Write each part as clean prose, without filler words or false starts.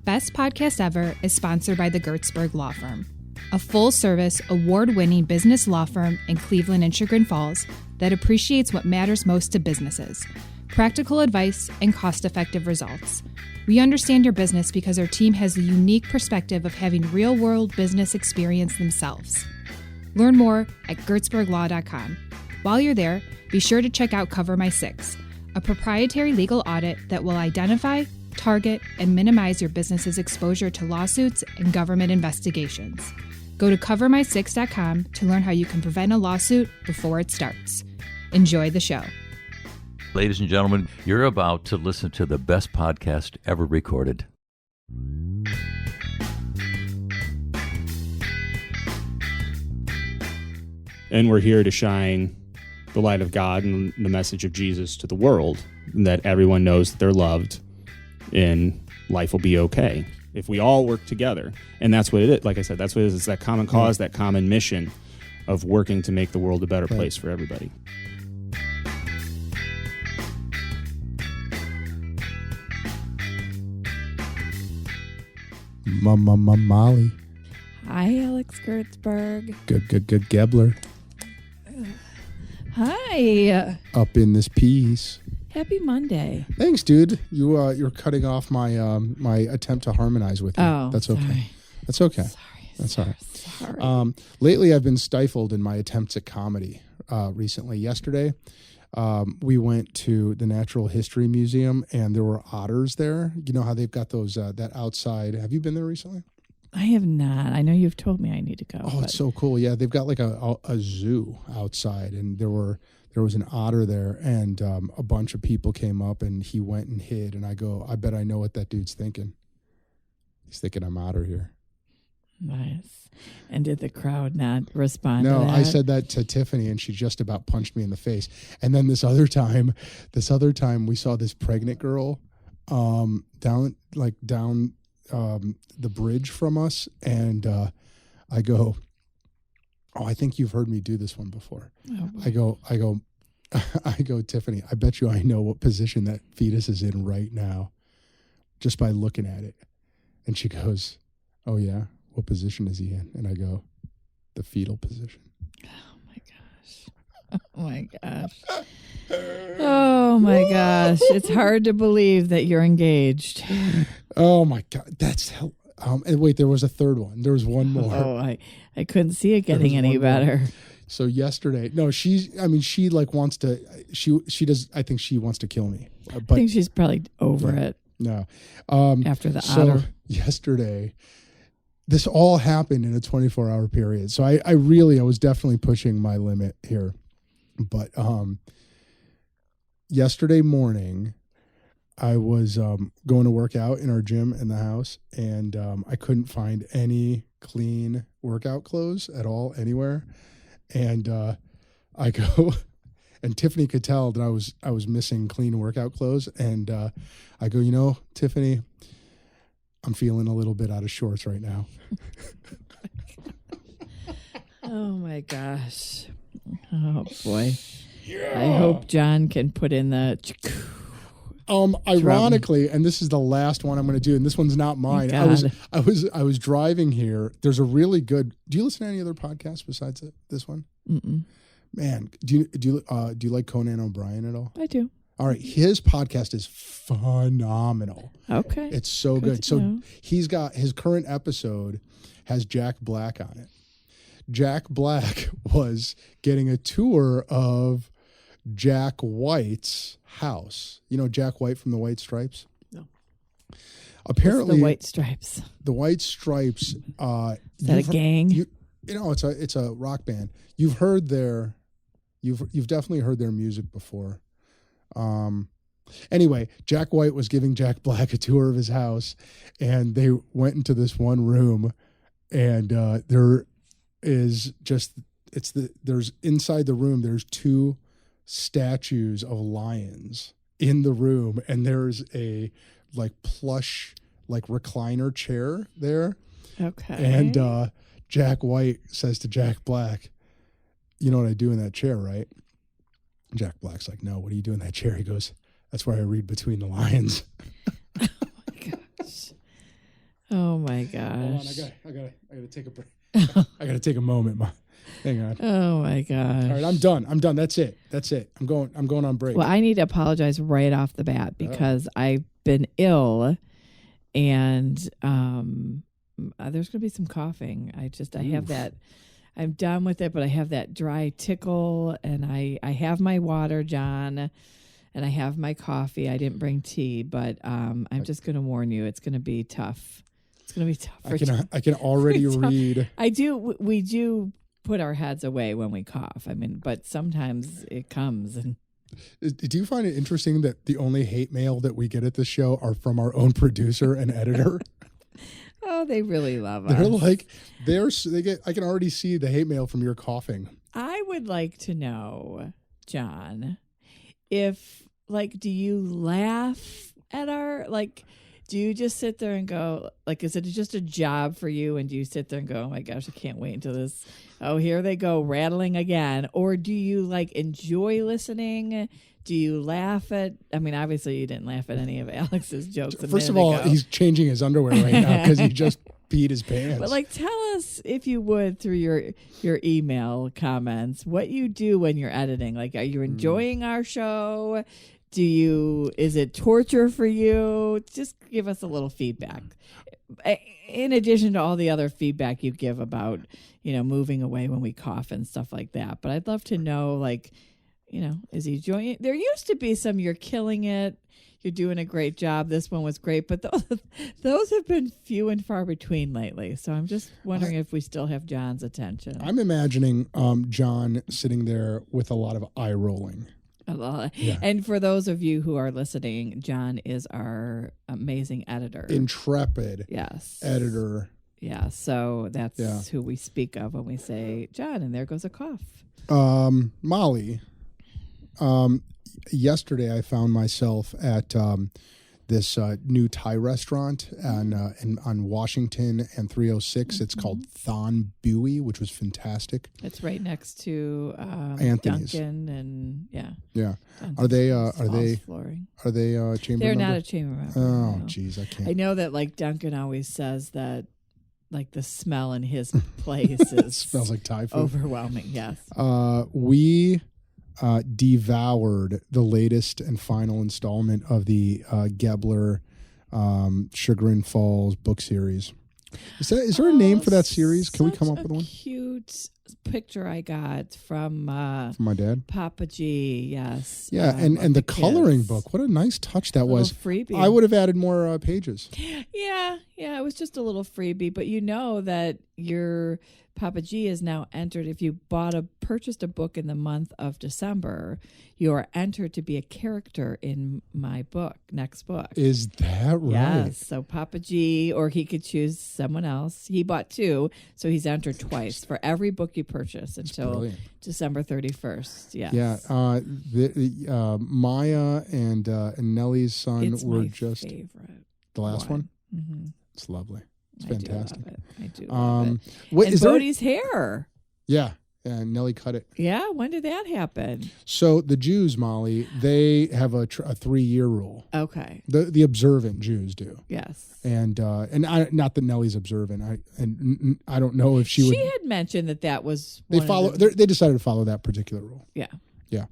Best.Podcast.Ever is sponsored by the Gertzberg Law Firm, a full-service, award-winning business law firm in Cleveland and Chagrin Falls that appreciates what matters most to businesses: practical advice and cost-effective results. We understand your business because our team has the unique perspective of having real-world business experience themselves. Learn more at gertzberglaw.com. While you're there, be sure to check out Cover My Six, a proprietary legal audit that will identify, target, and minimize your business's exposure to lawsuits and government investigations. Go to covermysix.com to learn how you can prevent a lawsuit before it starts. Enjoy the show. Ladies and gentlemen, you're about to listen to the best podcast ever recorded. And we're here to shine the light of God and the message of Jesus to the world, and that everyone knows that they're loved and life will be okay if we all work together. And that's what it is. Like I said, that's what it is. It's that common cause, that common mission of working to make the world a better place for everybody. Molly. Hi, Alex Gertzberg. Good Gebler. Hi. Up in this piece. Happy Monday. Thanks, dude. You're cutting off my my attempt to harmonize with you. Oh, that's okay. Sorry. That's okay. Sorry. That's all right. Sorry. Lately, I've been stifled in my attempts at comedy. Recently, yesterday, we went to the Natural History Museum, and there were otters there. You know how they've got those that outside. Have you been there recently? I have not. I know you've told me I need to go. Oh, it's so cool. Yeah, they've got like a zoo outside, and there was an otter there, and a bunch of people came up, and he went and hid. And I go, I bet I know what that dude's thinking. He's thinking I'm otter here. Nice. And did the crowd not respond No, to that? I said that to Tiffany, and she just about punched me in the face. And then this other time we saw this pregnant girl down the bridge from us, and I go, oh, I think you've heard me do this one before. Oh, I go, Tiffany, I bet you I know what position that fetus is in right now just by looking at it. And she goes, oh yeah, what position is he in? And I go, the fetal position. Oh my gosh. Oh my gosh. Oh my gosh. It's hard to believe that you're engaged. Oh my God. That's hell. And wait, there was a third one. There was one more. Oh, I couldn't see it getting any better. More. So yesterday, no, she like wants to, she does, I think she wants to kill me. But I think she's probably over it. No. After the otter. So yesterday, this all happened in a 24-hour period. So I was definitely pushing my limit here. But yesterday morning, I was going to work out in our gym in the house, and I couldn't find any clean workout clothes at all anywhere. And I go, and Tiffany could tell that I was missing clean workout clothes. And I go, Tiffany, I'm feeling a little bit out of shorts right now. Oh my gosh. Oh boy. Yeah. I hope John can put in the ironically, and this is the last one I'm going to do, and this one's not mine. I was driving here. There's a really good. Do you listen to any other podcasts besides this one? Mm-mm. Man, do you like Conan O'Brien at all? I do. All right, his podcast is phenomenal. Okay, it's so good. So he's got his current episode has Jack Black on it. Jack Black was getting a tour of Jack White's house. You know Jack White from the White Stripes? No. Apparently, what's the White Stripes. The White Stripes. Is that a gang? It's a rock band. You've heard you've definitely heard their music before. Anyway, Jack White was giving Jack Black a tour of his house, and they went into this one room, and there's inside the room there's two statues of lions in the room, and there's a plush recliner chair there. Okay. And Jack White says to Jack Black, you know what I do in that chair, right? Jack Black's like, no, what do you do in that chair? He goes, that's where I read between the lines. Oh my gosh. Oh my Hold on, gosh. I gotta take a break. I gotta take a moment. Hang on. Oh my gosh. All right, I'm done. That's it. I'm going on break. Well, I need to apologize right off the bat because I've been ill, and there's going to be some coughing. I have that. I'm done with it, but I have that dry tickle, and I have my water, John, and I have my coffee. I didn't bring tea, but I'm just going to warn you, it's going to be tough. It's going to be tough. I can already read. We do put our heads away when we cough. I mean, but sometimes it comes. And do you find it interesting that the only hate mail that we get at this show are from our own producer and editor? Oh, they really love us. They're like, I can already see the hate mail from your coughing. I would like to know, John, if, do you laugh at our, do you just sit there and go, is it just a job for you? And do you sit there and go, oh my gosh, I can't wait until this, oh, here they go rattling again. Or do you enjoy listening? Do you laugh at, obviously you didn't laugh at any of Alex's jokes. First of all, he's changing his underwear right now because he just peed his pants. But tell us, if you would, through your email comments, what you do when you're editing. Are you enjoying our show? Is it torture for you? Just give us a little feedback. In addition to all the other feedback you give about, moving away when we cough and stuff like that. But I'd love to know, is he enjoying it? There used to be some, you're killing it, you're doing a great job, this one was great, but those have been few and far between lately. So I'm just wondering if we still have John's attention. I'm imagining John sitting there with a lot of eye rolling. Yeah. And for those of you who are listening, John is our amazing editor. Intrepid. Yes. Editor. Yeah, so that's who we speak of when we say, John, and there goes a cough. Molly, yesterday I found myself at this new Thai restaurant on Washington and 306. It's called Thon Bui, which was fantastic. It's right next to Anthony's. Duncan and yeah. Duncan's Are they flooring. chamber? They're member? not a chamber member. Oh, no. geez, I can't. I know that Duncan always says that the smell in his place is smells like Thai food. Overwhelming. Yes. We devoured the latest and final installment of the Gebler Chagrin Falls book series. Is there a name for that series? Can we come up with one? Cute picture I got from my dad, Papa G. Yes. Yeah, and the coloring book. What a nice touch that was. Freebie. I would have added more pages. Yeah. It was just a little freebie, but you know that your Papa G is now entered. If you purchased a book in the month of December, you are entered to be a character in my next book. Is that right? Yes. So Papa G, or he could choose someone else. He bought 2, so he's entered twice for every book you purchase until December 31st. Yes. Yeah. Maya and Nellie's son were just favorite. The last one. Mm-hmm. It's lovely. It's fantastic. I do love it. What, and is Bodhi's hair. Yeah. Nellie cut it. Yeah. When did that happen? So the Jews, Molly, they have a 3-year rule. Okay. The observant Jews do. Yes. And not that Nellie's observant. I don't know if she would. She had mentioned that was. They decided to follow that particular rule. Yeah. Yeah.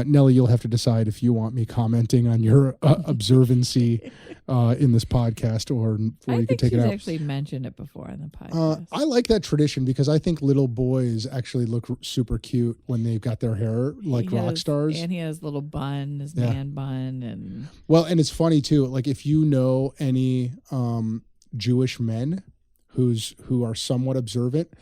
Nellie, you'll have to decide if you want me commenting on your observancy in this podcast or you can take it out. I think she's actually mentioned it before on the podcast. I like that tradition because I think little boys actually look super cute when they've got their hair like rock stars. And he has little bun, his man bun. And it's funny too, if you know any Jewish men who are somewhat observant,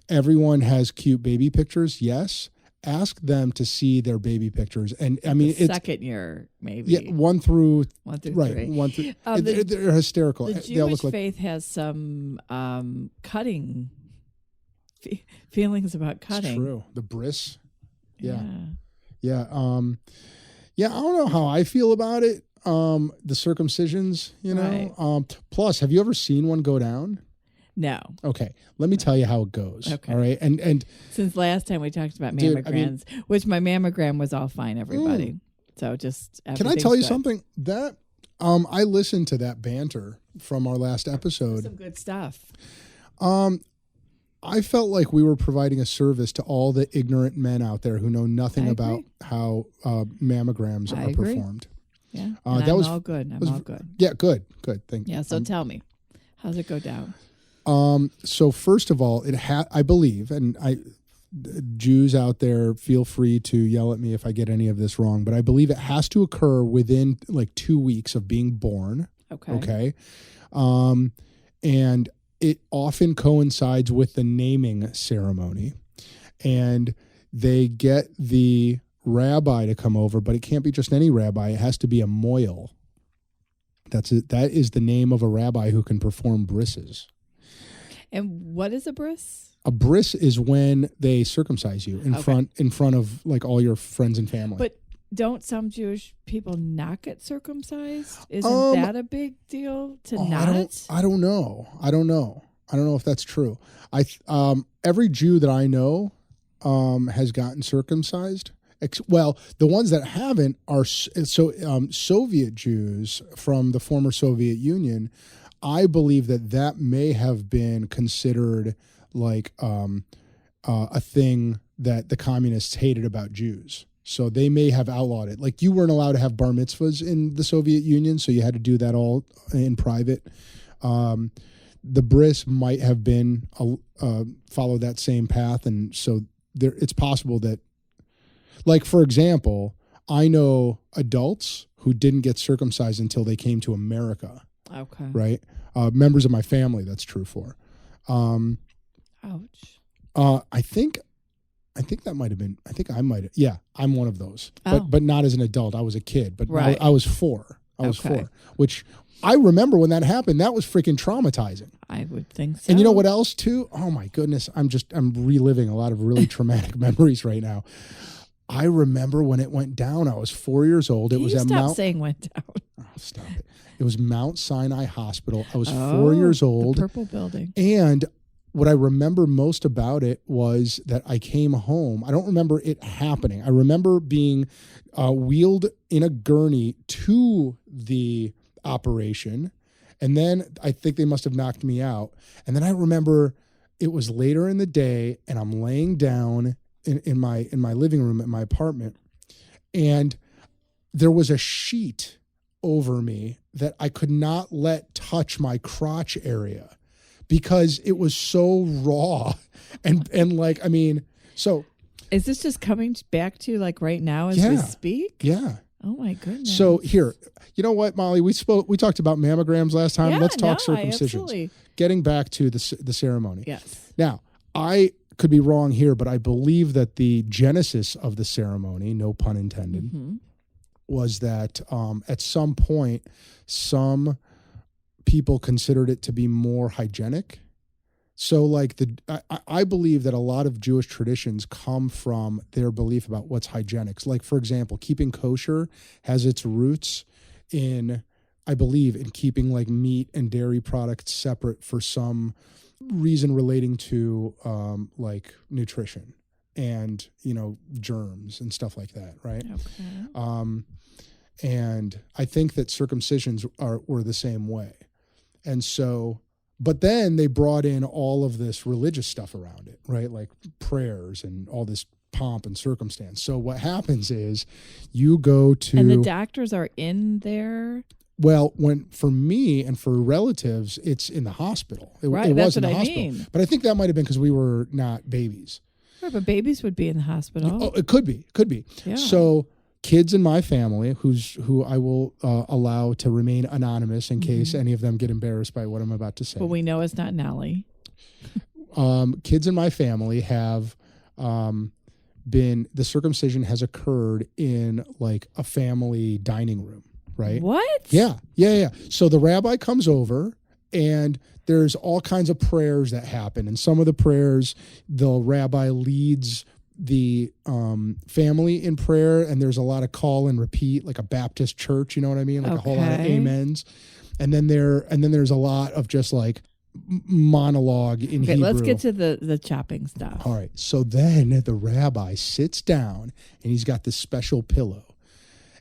everyone has cute baby pictures, yes. Ask them to see their baby pictures, and it's second year maybe. Yeah, 1 through 3. 1 through. They're hysterical. The Jewish faith has some cutting feelings about cutting. It's true. The bris. Yeah. I don't know how I feel about it. The circumcisions, Right. Plus, have you ever seen one go down? No. Okay. Let me tell you how it goes. Okay. All right. And since last time we talked about mammograms, which my mammogram was all fine, everybody. So just can I tell you something? That I listened to that banter from our last episode. Some good stuff. I felt like we were providing a service to all the ignorant men out there who know nothing about how mammograms are performed. Yeah, that was all good. I'm all good. Yeah, good. Thank you. Yeah, so tell me, how's it go down? So first of all, I believe, and Jews out there, feel free to yell at me if I get any of this wrong, but I believe it has to occur within like 2 weeks of being born. Okay. And it often coincides with the naming ceremony, and they get the rabbi to come over, but it can't be just any rabbi. It has to be a moil. That's it. That is the name of a rabbi who can perform brises. And what is a bris? A bris is when they circumcise you in front of like all your friends and family. But don't some Jewish people not get circumcised? Isn't that a big deal to not? I don't know. I don't know if that's true. Every Jew that I know has gotten circumcised. Well, the ones that haven't are Soviet Jews from the former Soviet Union. I believe that may have been considered like a thing that the communists hated about Jews. So they may have outlawed it. Like you weren't allowed to have bar mitzvahs in the Soviet Union, so you had to do that all in private. The bris might have been follow that same path, and so it's possible that, like for example, I know adults who didn't get circumcised until they came to America. Okay. Right? Members of my family, that's true for. Ouch. I think that might have been. I think I might have. Yeah, I'm one of those. Oh. But not as an adult. I was a kid. But right. I was 4. I was 4. Which I remember when that happened. That was freaking traumatizing. I would think so. And you know what else too? Oh my goodness! I'm reliving a lot of really traumatic memories right now. I remember when it went down. I was 4 years old. It was at Mount. Saying went down. Oh, stop it! It was Mount Sinai Hospital. I was 4 years old. The purple building. And what I remember most about it was that I came home. I don't remember it happening. I remember being wheeled in a gurney to the operation, and then I think they must have knocked me out. And then I remember it was later in the day, and I'm laying down in my living room at my apartment, and there was a sheet over me that I could not let touch my crotch area, because it was so raw and like, I mean, so. Is this just coming back to you like right now as we speak? Yeah. Oh my goodness. So here, you know what, Molly, we talked about mammograms last time. Yeah, Let's talk circumcisions. Absolutely. Getting back to the ceremony. Yes. Now, I could be wrong here, but I believe that the genesis of the ceremony, no pun intended, was that at some point, some people considered it to be more hygienic. So like I believe that a lot of Jewish traditions come from their belief about what's hygienic. Like, for example, keeping kosher has its roots in, I believe, in keeping like meat and dairy products separate for some reason relating to like nutrition and, germs and stuff like that. Right. Okay. And I think that circumcisions were the same way. And so, but then they brought in all of this religious stuff around it, right? Like prayers and all this pomp and circumstance. So what happens is you go to... And the doctors are in there? Well, for me and for relatives, it's in the hospital. It right, was in the what hospital. I mean. But I think that might have been because we were not babies. Right, but babies would be in the hospital. Oh, it could be. Yeah. So kids in my family, who I will allow to remain anonymous in case any of them get embarrassed by what I'm about to say. But we know it's not Nellie. Kids in my family have the circumcision has occurred in like a family dining room, right? What? Yeah. So the rabbi comes over, and there's all kinds of prayers that happen. And some of the prayers, the rabbi leads the family in prayer, and there's a lot of call and repeat, like a Baptist church, you know what I mean? Like a whole lot of amens. And then there's a lot of just like monologue in Hebrew. Let's get to the chopping stuff. All right. So then the rabbi sits down, and he's got this special pillow,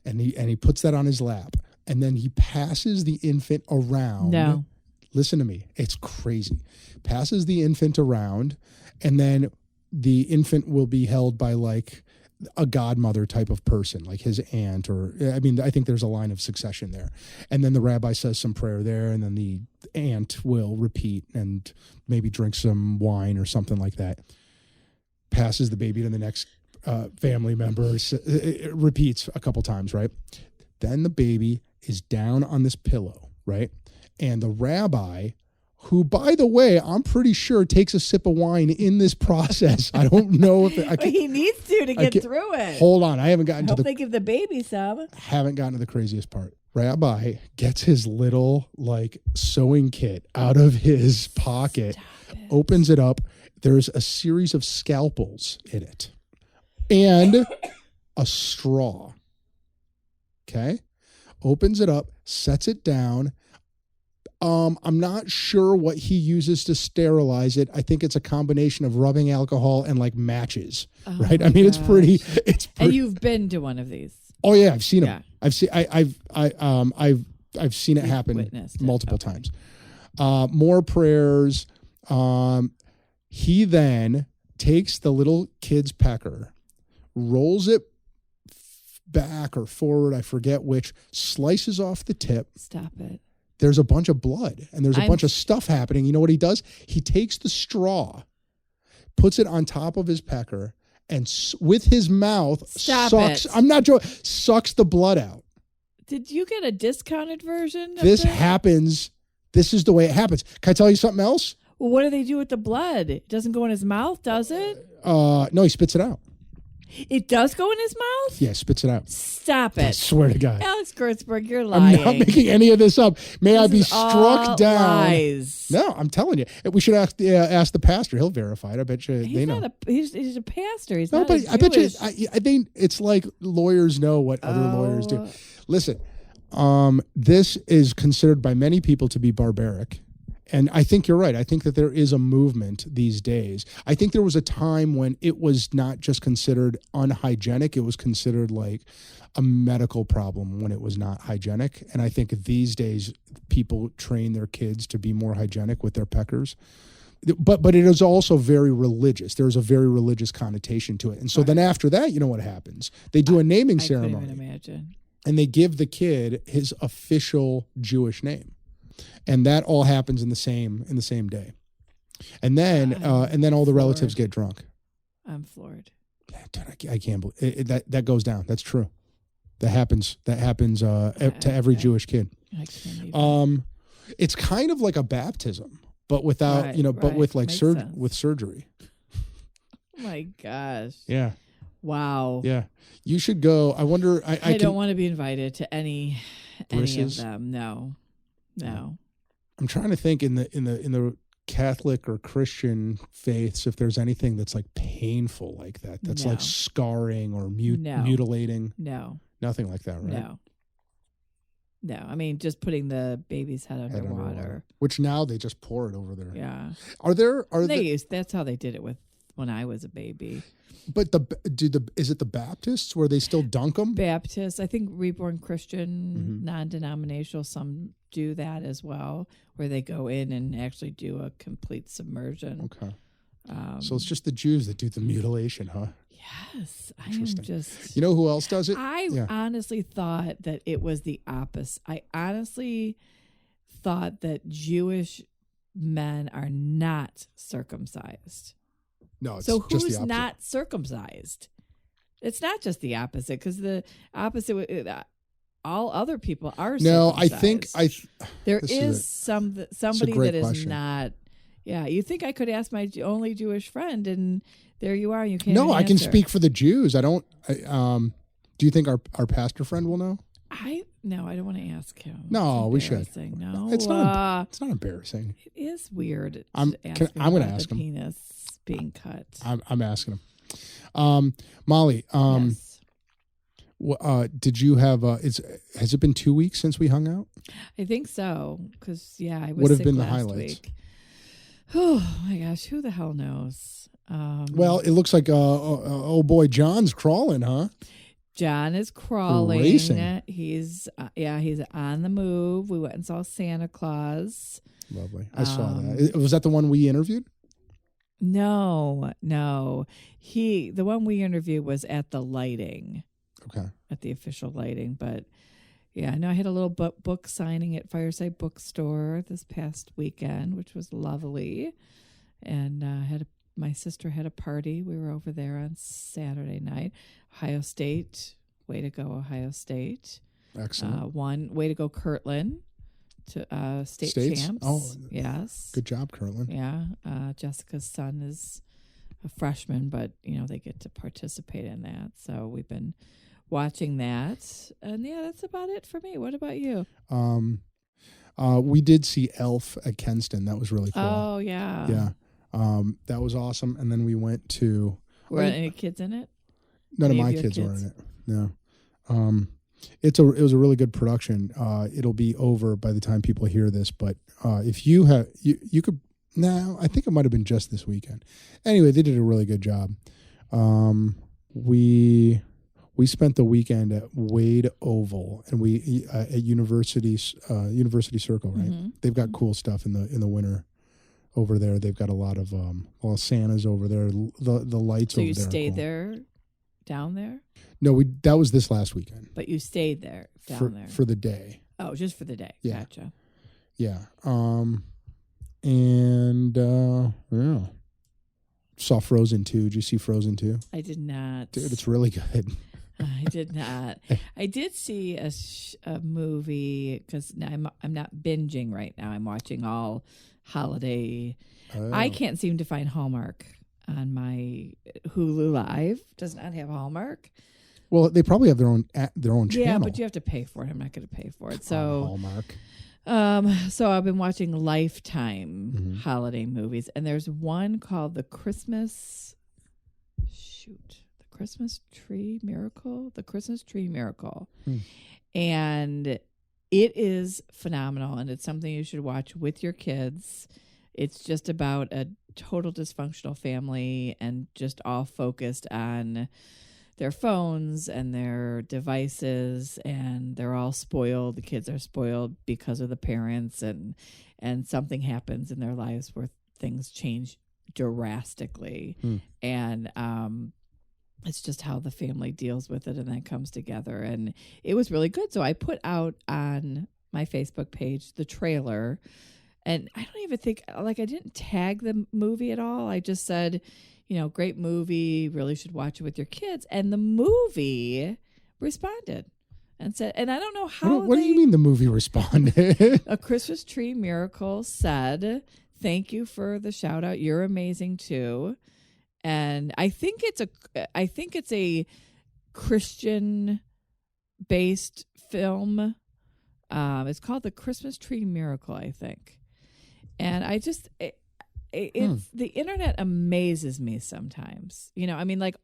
and he puts that on his lap. and then he passes the infant around. No. Listen to me. It's crazy. Passes the infant around, and then the infant will be held by like a godmother type of person, like his aunt, or I mean, I think there's a line of succession there. And then the rabbi says some prayer there, and then the aunt will repeat and maybe drink some wine or something like that. Passes the baby to the next family member. It repeats a couple times, right? Then the baby is down on this pillow, right? And the rabbi, who, by the way, I'm pretty sure takes a sip of wine in this process. I don't know if he needs to get through it. Hold on, I haven't gotten to the. They give the baby some. Haven't gotten to the craziest part. Rabbi gets his little like sewing kit out of his pocket, opens it up. There's a series of scalpels in it, and a straw. Okay, opens it up, sets it down. I'm not sure what he uses to sterilize it. I think it's a combination of rubbing alcohol and like matches, right? I mean, it's pretty. And you've been to one of these? Oh yeah, I've seen them. I've seen. I've seen it happen multiple times. More prayers. He then takes the little kid's pecker, rolls it back or forward, I forget which, slices off the tip. Stop it. There's a bunch of blood and there's a bunch of stuff happening. You know what he does? He takes the straw, puts it on top of his pecker, and with his mouth sucks. I'm not joking. Sucks the blood out. Did you get a discounted version? This happens. This is the way it happens. Can I tell you something else? Well, what do they do with the blood? It doesn't go in his mouth, does it? No, he spits it out. It does go in his mouth? Yeah, spits it out. Stop it. I swear to God. Alex Kurtzberg, you're lying. I'm not making any of this up. May I be struck down? Lies. No, I'm telling you. We should ask the pastor. He'll verify it. I bet you they know. He's a pastor. He's no, not but Jewish. I bet you. I think it's like lawyers know what other lawyers do. Listen, this is considered by many people to be barbaric. And I think you're right. I think that there is a movement these days. I think there was a time when it was not just considered unhygienic. It was considered like a medical problem when it was not hygienic. And I think these days people train their kids to be more hygienic with their peckers. But it is also very religious. There's a very religious connotation to it. And so then after that, you know what happens? They do a naming ceremony. I couldn't even imagine. And they give the kid his official Jewish name. And that all happens in the same day, and then all the relatives get drunk. I'm floored. Yeah, dude, I can't believe that goes down. That's true. That happens to every Jewish kid. I can't even. It's kind of like a baptism, but without but with like with surgery. Oh my gosh. Yeah. Wow. Yeah. You should go. I wonder. I don't want to be invited to any of them. No. I'm trying to think in the Catholic or Christian faiths if there's anything that's like painful like that. That's like scarring or mutilating. No. Nothing like that, right? No. I mean, just putting the baby's head underwater. Which now they just pour it over there. Yeah. That's how they did it when I was a baby. But is it the Baptists where they still dunk them? Baptists, I think Reborn Christian, non-denominational, some do that as well, where they go in and actually do a complete submersion. Okay. So it's just the Jews that do the mutilation, huh? Yes. I am just... You know who else does it? I honestly thought that it was the opposite. I honestly thought that Jewish men are not circumcised. No, it's so just the opposite. Who's not circumcised? It's not just the opposite, because the opposite, all other people are circumcised. No, I think there is somebody that is not. Yeah, you think I could ask my only Jewish friend, and there you are. You can't. No, I can speak for the Jews. I don't. Do you think our pastor friend will know? No, I don't want to ask him. No, we should. No, it's not. It's not embarrassing. It is weird. I'm going to ask him. Penis being cut. I'm asking him. Molly. Yes. Did you have? Has it been 2 weeks since we hung out? I think so. Because I was. What have sick been the last highlights? Week. Oh my gosh, who the hell knows? Well, it looks like oh boy, John's crawling, huh? John is crawling. Racing. He's on the move. We went and saw Santa Claus. Lovely. I saw that. Was that the one we interviewed? No. The one we interviewed was at the lighting. Okay. At the official lighting. But yeah, I had a little book signing at Fireside Bookstore this past weekend, which was lovely. And my sister had a party. We were over there on Saturday night. Ohio State. Way to go, Ohio State. Excellent. Way to go, Kirtland. To state States? champs. Oh, yes. Good job, Kirtland. Yeah. Jessica's son is a freshman, but they get to participate in that. So we've been watching that, and that's about it for me. What about you? We did see Elf at Kenston. That was really cool. Oh yeah. Yeah. That was awesome. And then we went to. Were any kids in it? None of my kids were in it. No. It was a really good production. It'll be over by the time people hear this, but if you have you could now, I think it might have been just this weekend. Anyway, they did a really good job. We spent the weekend at Wade Oval, and we at University Circle, right? Mm-hmm. They've got cool stuff in the winter over there. They've got a lot of Santa's over there. The lights so over there. So you stayed cool. there, down there? No, that was this last weekend. But you stayed there, down there for the day. Oh, just for the day. Yeah. Gotcha. Yeah. Yeah. Saw Frozen 2. Did you see Frozen 2? I did not. Dude, it's really good. I did not. I did see a movie because I'm not binging right now. I'm watching all holiday. Oh. I can't seem to find Hallmark on my Hulu Live. Does not have Hallmark. Well, they probably have their own channel. Yeah, but you have to pay for it. I'm not going to pay for it. So Hallmark. So I've been watching Lifetime holiday movies, and there's one called The Christmas Tree Miracle. The Christmas Tree Miracle. And it is phenomenal, and it's something you should watch with your kids. It's just about a total dysfunctional family and just all focused on their phones and their devices, and they're all spoiled. The kids are spoiled because of the parents, and something happens in their lives where things change drastically. And it's just how the family deals with it and then comes together. And it was really good. So I put out on my Facebook page the trailer, and I don't even think, I didn't tag the movie at all. I just said, great movie, really should watch it with your kids. And the movie responded and said, and I don't know how. What do you mean the movie responded? A Christmas Tree Miracle said, "Thank you for the shout out. You're amazing too." And I think it's a Christian based film. It's called The Christmas Tree Miracle, I think. And I just the internet amazes me sometimes.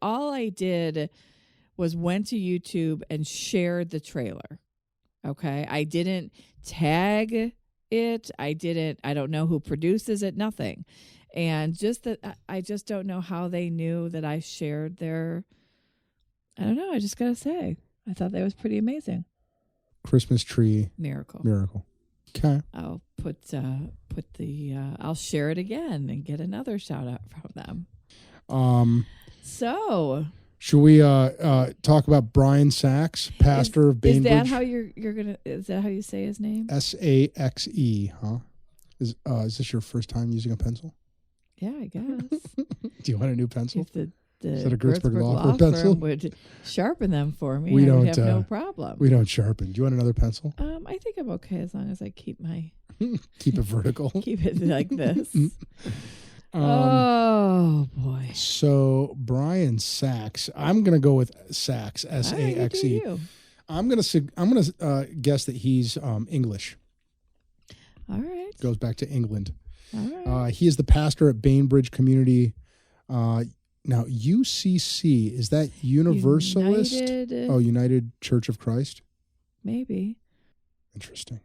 All I did was went to YouTube and shared the trailer. Okay. I didn't tag it. I don't know who produces it, nothing. And just that I just don't know how they knew that I shared their, I don't know. I just got to say, I thought that was pretty amazing. Christmas Tree Miracle. Okay. I'll I'll share it again and get another shout out from them. So should we talk about Brian Saxe, pastor of Bainbridge? Is that how is that how you say his name? Saxe, huh? Is this your first time using a pencil? Yeah, I guess. Do you want a new pencil? If the is that a Gertzberg Law Firm pencil? Would sharpen them for me, I would have no problem. We don't sharpen. Do you want another pencil? I think I'm okay as long as I keep keep it vertical. Keep it like this. Oh boy! So Brian Saxe, I'm gonna go with Saxe, S-A-X-E. I'm gonna guess that he's English. All right. Goes back to England. All right. He is the pastor at Bainbridge Community. Now UCC, is that Universalist? United Church of Christ. Maybe. Interesting.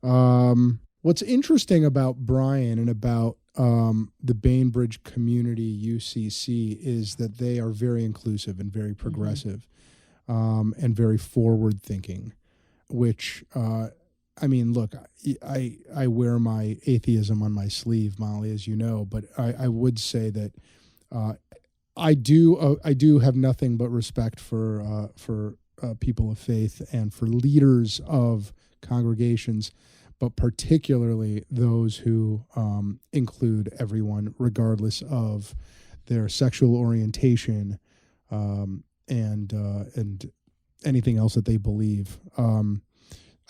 What's interesting about Brian and about the Bainbridge Community UCC is that they are very inclusive and very progressive. and very forward thinking, which, I mean, look, I wear my atheism on my sleeve, Molly, as you know, but I would say that I do have nothing but respect for people of faith and for leaders of congregations, but particularly those who include everyone, regardless of their sexual orientation and anything else that they believe.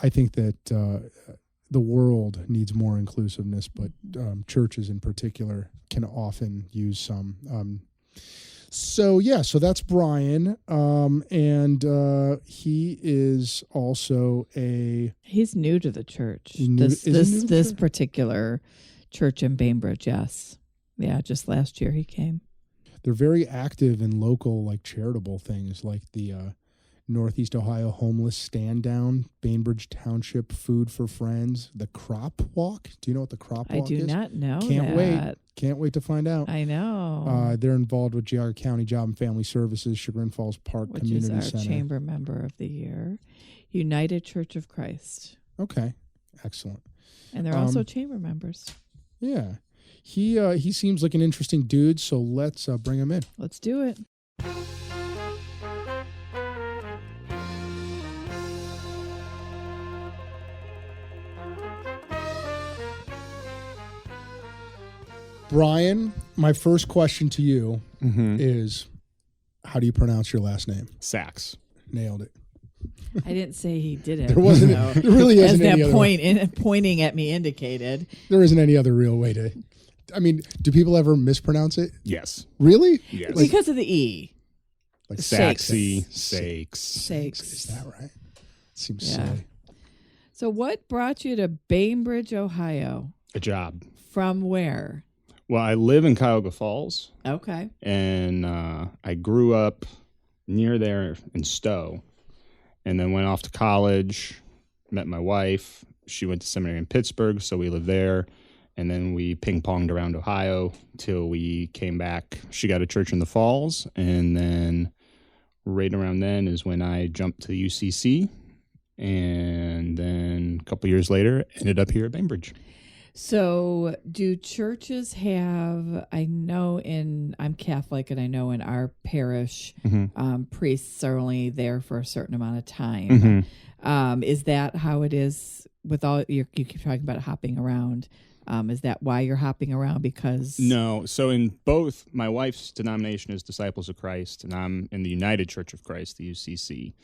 I think that the world needs more inclusiveness, but churches in particular can often use some. So that's Brian, and he is also He's new to the church. This This particular church in Bainbridge, yes. Yeah, just last year he came. They're very active in local, like, charitable things, like the Northeast Ohio Homeless Stand Down, Bainbridge Township Food for Friends, the Crop Walk. Do you know what the Crop Walk is? I do not know Can't that. Can't wait to find out. I know. They're involved with Geauga County Job and Family Services, Chagrin Falls Park which Community is our Center. chamber member of the year. United Church of Christ. Okay, excellent. And they're also chamber members. Yeah. He seems like an interesting dude, so let's bring him in. Let's do it. Brian, my first question to you is, how do you pronounce your last name? Saxe. Nailed it. I didn't say he did it. There wasn't. There really as isn't any that other. pointing at me indicated. There isn't any other real way to. I mean, do people ever mispronounce it? Yes. Really? Yes. Because of the E. Like Saxe. Sakes. Is that right? Seems silly. So what brought you to Bainbridge, Ohio? A job. From where? Well, I live in Cuyahoga Falls. Okay. And I grew up near there in Stowe, and then went off to college, met my wife. She went to seminary in Pittsburgh, so we lived there. And then we ping-ponged around Ohio till we came back. She got a church in the Falls, and then right around then is when I jumped to the UCC. And then a couple years later, ended up here at Bainbridge. So do churches have, I'm Catholic, and I know in our parish, priests are only there for a certain amount of time. Is that how it is with all, you keep talking about hopping around. Is that why you're hopping around? Because No. So in both, my wife's denomination is Disciples of Christ, and I'm in the United Church of Christ, the UCC.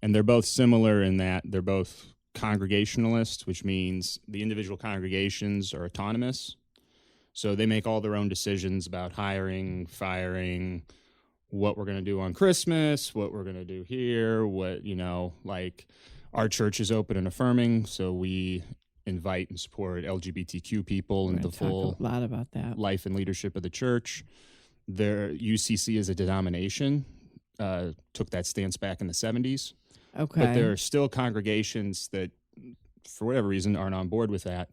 And they're both similar in that they're both Congregationalist, which means the individual congregations are autonomous. So they make all their own decisions about hiring, firing, what we're going to do on Christmas, what we're going to do here, like our church is open and affirming. So we invite and support LGBTQ people into the full a lot about that life and leadership of the church. Their UCC as a denomination took that stance back in the 70s. Okay. But there are still congregations that, for whatever reason, aren't on board with that,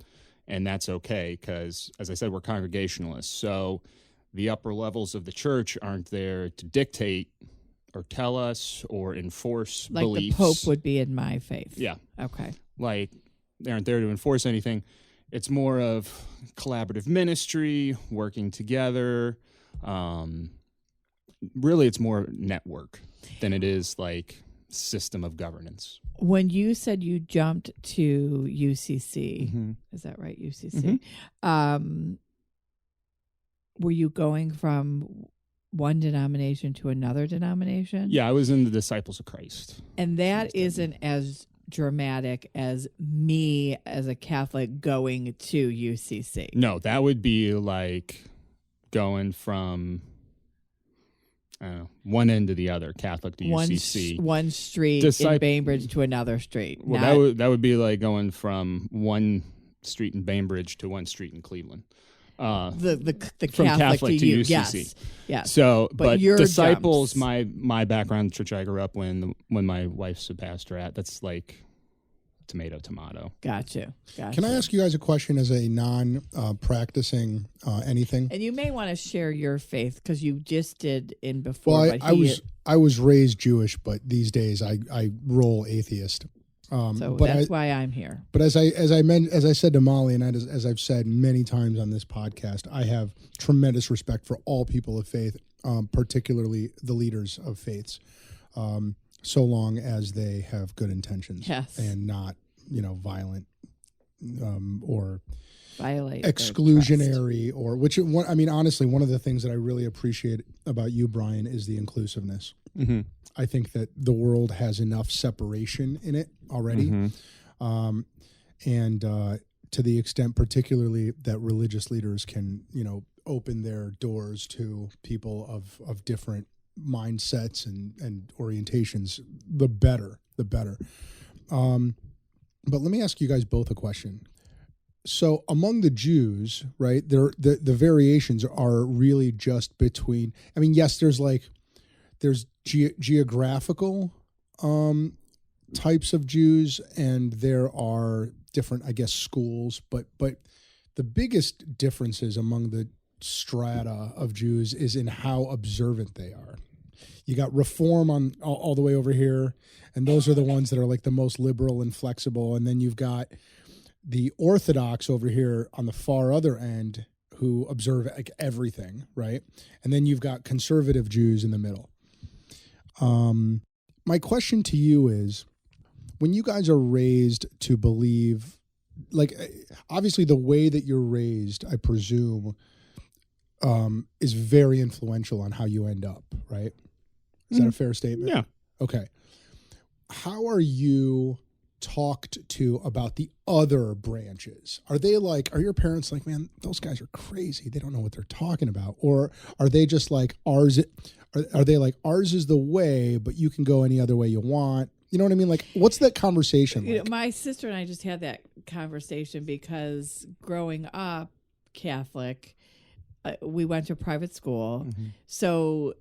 and that's okay because, as I said, we're Congregationalists. So the upper levels of the church aren't there to dictate or tell us or enforce like beliefs. The Pope would be in my faith. Yeah. Okay. Like, they aren't there to enforce anything. It's more of collaborative ministry, working together. Really, it's more network than it is like system of governance. When you said you jumped to UCC, is that right? UCC. Were you going from one denomination to another denomination? Yeah, I was in the Disciples of Christ. And that isn't as dramatic as me as a Catholic going to UCC. No, that would be like going from one end to the other, Catholic to UCC. One street in Bainbridge to another street. Well, that would be like going from one street in Bainbridge to one street in Cleveland. The from Catholic to UCC. Yes. So, but your Disciples, jumps. my background, the church I grew up when my wife's a pastor at, that's like tomato, tomato. Gotcha. Can I ask you guys a question as a non-practicing anything? And you may want to share your faith because you just did in before. Well, I was raised Jewish, but these days I roll atheist. So that's why I'm here. But as I said to Molly, and as I've said many times on this podcast, I have tremendous respect for all people of faith, particularly the leaders of faiths, so long as they have good intentions and not, violent or violate exclusionary or honestly, one of the things that I really appreciate about you, Brian, is the inclusiveness. Mm-hmm. I think that the world has enough separation in it already. Mm-hmm. And to the extent particularly that religious leaders can, open their doors to people of different mindsets and orientations, the better. But let me ask you guys both a question. So among the Jews, right, the variations are really just between, yes, there's geographical types of Jews, and there are different, I guess, schools, but the biggest differences among the strata of Jews is in how observant they are. You got Reform on all the way over here, and those are the ones that are like the most liberal and flexible, and then you've got the Orthodox over here on the far other end who observe like everything, right? And then you've got conservative Jews in the middle. My question to you is, when you guys are raised to believe, like, obviously the way that you're raised, I presume, is very influential on how you end up, right? Is that a fair statement? Yeah. Okay. How are you talked to about the other branches? Are your parents like, man, those guys are crazy, they don't know what they're talking about? Or are they just like, ours is the way, but you can go any other way you want? You know what I mean? Like, what's that conversation like? My sister and I just had that conversation because growing up Catholic, we went to private school. Mm-hmm. So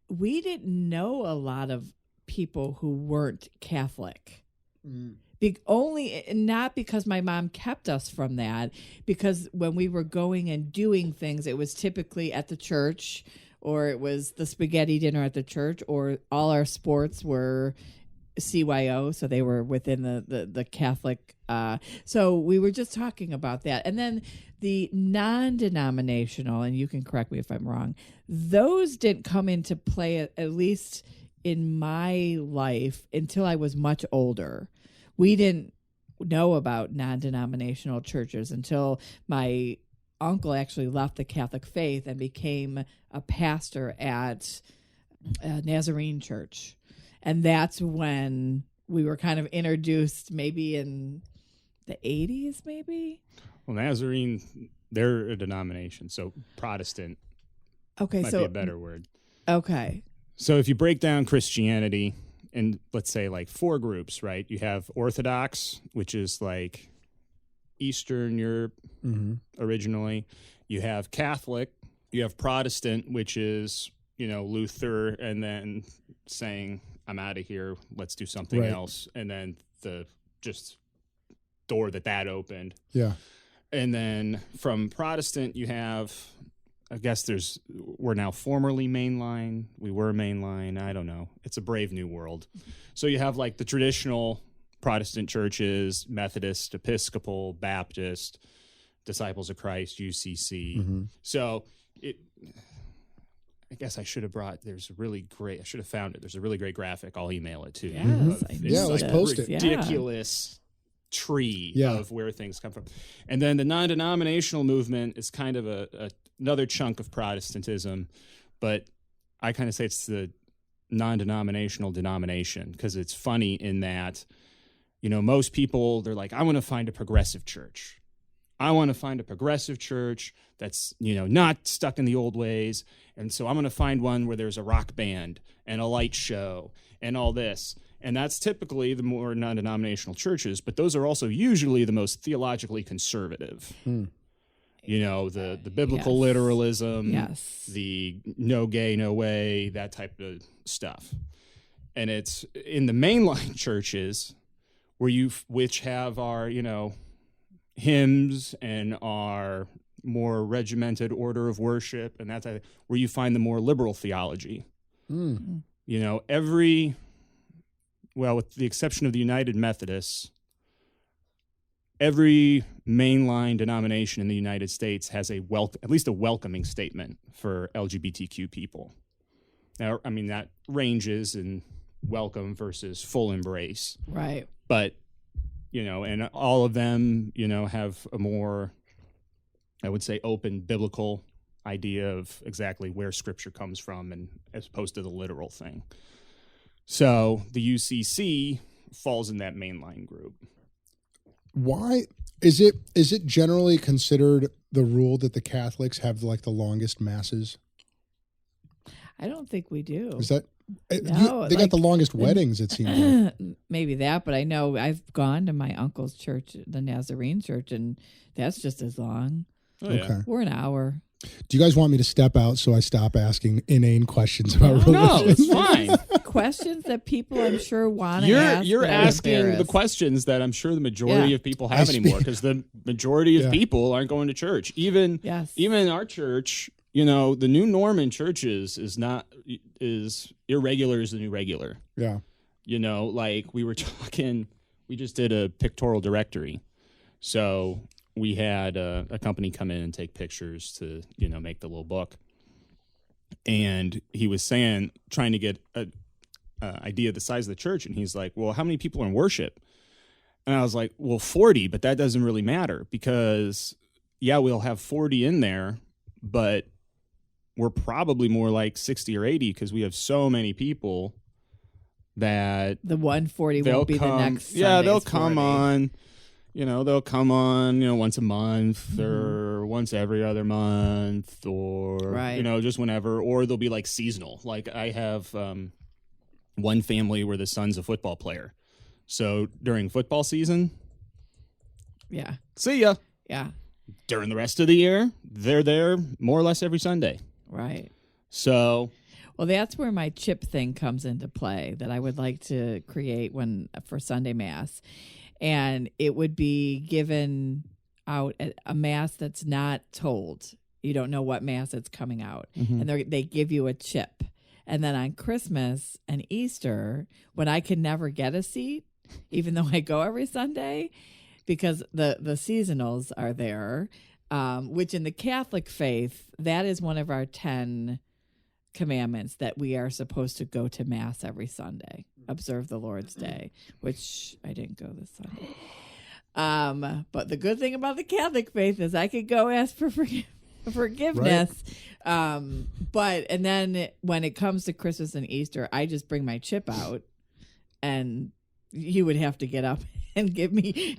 we didn't know a lot of people who weren't Catholic. Not because my mom kept us from that, because when we were going and doing things, it was typically at the church, or it was the spaghetti dinner at the church, or all our sports were CYO, so they were within the Catholic. So we were just talking about that. And then the non-denominational, and you can correct me if I'm wrong, those didn't come into play, at least in my life, until I was much older. We didn't know about non-denominational churches until my uncle actually left the Catholic faith and became a pastor at a Nazarene church. And that's when we were kind of introduced, maybe in the 80s, maybe? Well, Nazarene, they're a denomination, so Protestant might be a better word. Okay. So if you break down Christianity in, let's say, like 4 groups, right? You have Orthodox, which is like Eastern Europe originally. You have Catholic. You have Protestant, which is, Luther, and then saying, I'm out of here, let's do something else. And then the just door that opened. Yeah. And then from Protestant, you have, I guess we're now formerly mainline. We were mainline. I don't know. It's a brave new world. So you have like the traditional Protestant churches, Methodist, Episcopal, Baptist, Disciples of Christ, UCC. Mm-hmm. So I guess I should have found it. There's a really great graphic. I'll email it to you. Yes, let's post it. Ridiculous tree of where things come from. And then the non-denominational movement is kind of another chunk of Protestantism, but I kind of say it's the non-denominational denomination, because it's funny in that, most people, they're like, I want to find a progressive church. I want to find a progressive church that's, not stuck in the old ways. And so I'm going to find one where there's a rock band and a light show and all this. And that's typically the more non-denominational churches, but those are also usually the most theologically conservative. The biblical literalism, the no gay, no way, that type of stuff. And it's in the mainline churches which have our, hymns and our more regimented order of worship, and that's where you find the more liberal theology. Mm. With the exception of the United Methodists, every mainline denomination in the United States has at least a welcoming statement for LGBTQ people. Now, I mean, that ranges in welcome versus full embrace. Right. But, and all of them, have a more, I would say, open biblical idea of exactly where Scripture comes from, and as opposed to the literal thing. So the UCC falls in that mainline group. Why is it generally considered the rule that the Catholics have like the longest masses? I don't think we do. Is that No, they got the longest weddings, it seems like. Maybe that, but I know I've gone to my uncle's church, the Nazarene church, and that's just as long. Oh, yeah. Okay. We're an hour. Do you guys want me to step out so I stop asking inane questions about religion? No, it's fine. Questions that people, I'm sure, want to ask. You're but are asking the embarrassed. questions that I'm sure the majority of people have I see. anymore, because the majority of Yeah. people aren't going to church. Even our church, the new norm in churches is irregular is the new regular. Yeah. Like we were talking, we just did a pictorial directory. So we had a company come in and take pictures to, make the little book. And he was trying to get an idea of the size of the church. And he's like, well, how many people are in worship? And I was like, well, 40, but that doesn't really matter because, we'll have 40 in there, but we're probably more like 60 or 80 because we have so many people that the 140 won't be the next Sunday's they'll come 40. on. They'll come on, once a month or once every other month or, just whenever. Or they'll be like seasonal. Like I have one family where the son's a football player. So during football season, see ya. Yeah. During the rest of the year, they're there more or less every Sunday. Right. So... Well, that's where my chip thing comes into play that I would like to create for Sunday Mass. And it would be given out at a Mass that's not told. You don't know what Mass it's coming out. Mm-hmm. And they give you a chip. And then on Christmas and Easter, when I can never get a seat, even though I go every Sunday, because the seasonals are there, which in the Catholic faith, that is one of our 10 commandments, that we are supposed to go to Mass every Sunday, observe the Lord's Day, which I didn't go this Sunday. But the good thing about the Catholic faith is I could go ask for forgiveness. But then when it comes to Christmas and Easter, I just bring my chip out, and you would have to get up and give me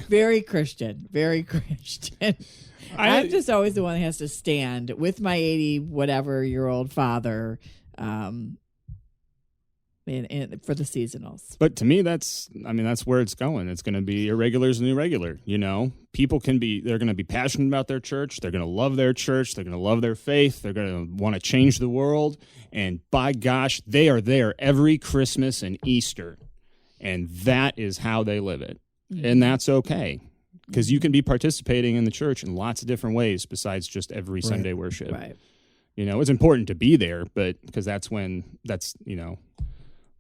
very Christian. I'm just always the one that has to stand with my 80-whatever-year-old father for the seasonals. But to me, that's where it's going. It's going to be irregular is the new regular. People they're going to be passionate about their church. They're going to love their church. They're going to love their faith. They're going to want to change the world. And by gosh, they are there every Christmas and Easter. And that is how they live it. Mm-hmm. And that's okay. Because you can be participating in the church in lots of different ways besides just every Sunday worship. Right. It's important to be there, but because that's the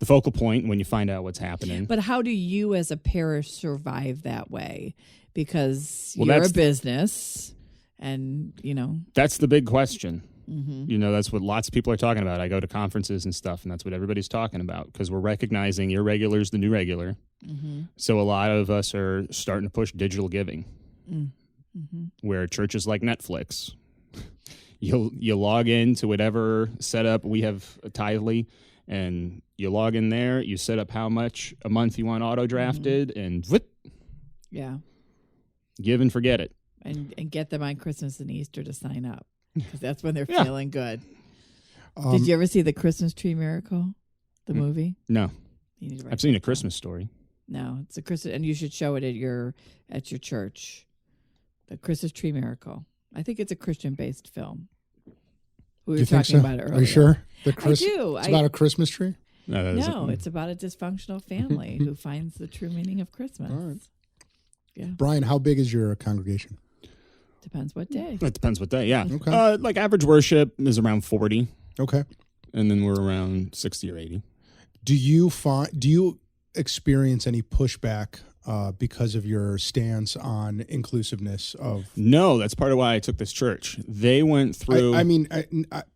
focal point when you find out what's happening. But how do you as a parish survive that way? Because you're that's a business and, That's the big question. Mm-hmm. That's what lots of people are talking about. I go to conferences and stuff, and that's what everybody's talking about because we're recognizing irregular is the new regular. Mm-hmm. So a lot of us are starting to push digital giving, mm-hmm. where churches like Netflix, you log in to whatever setup we have Tithely, and you log in there, you set up how much a month you want auto-drafted, and whoop, give and forget it. And get them on Christmas and Easter to sign up because that's when they're feeling good. Did you ever see The Christmas Tree Miracle, the movie? No. You need to write I've seen that A Christmas Story. No, it's a Christmas, and you should show it at your church. The Christmas Tree Miracle. I think it's a Christian-based film. We were talking about it earlier. Are you sure? I do. It's about a Christmas tree? No, it's about a dysfunctional family who finds the true meaning of Christmas. All right. Yeah. Brian, how big is your congregation? Depends what day. It depends what day, yeah. Okay. Like average worship is around 40, Okay. and then we're around 60 or 80. Do you experience any pushback because of your stance on inclusiveness of? No, that's part of why I took this church. They went through. I mean,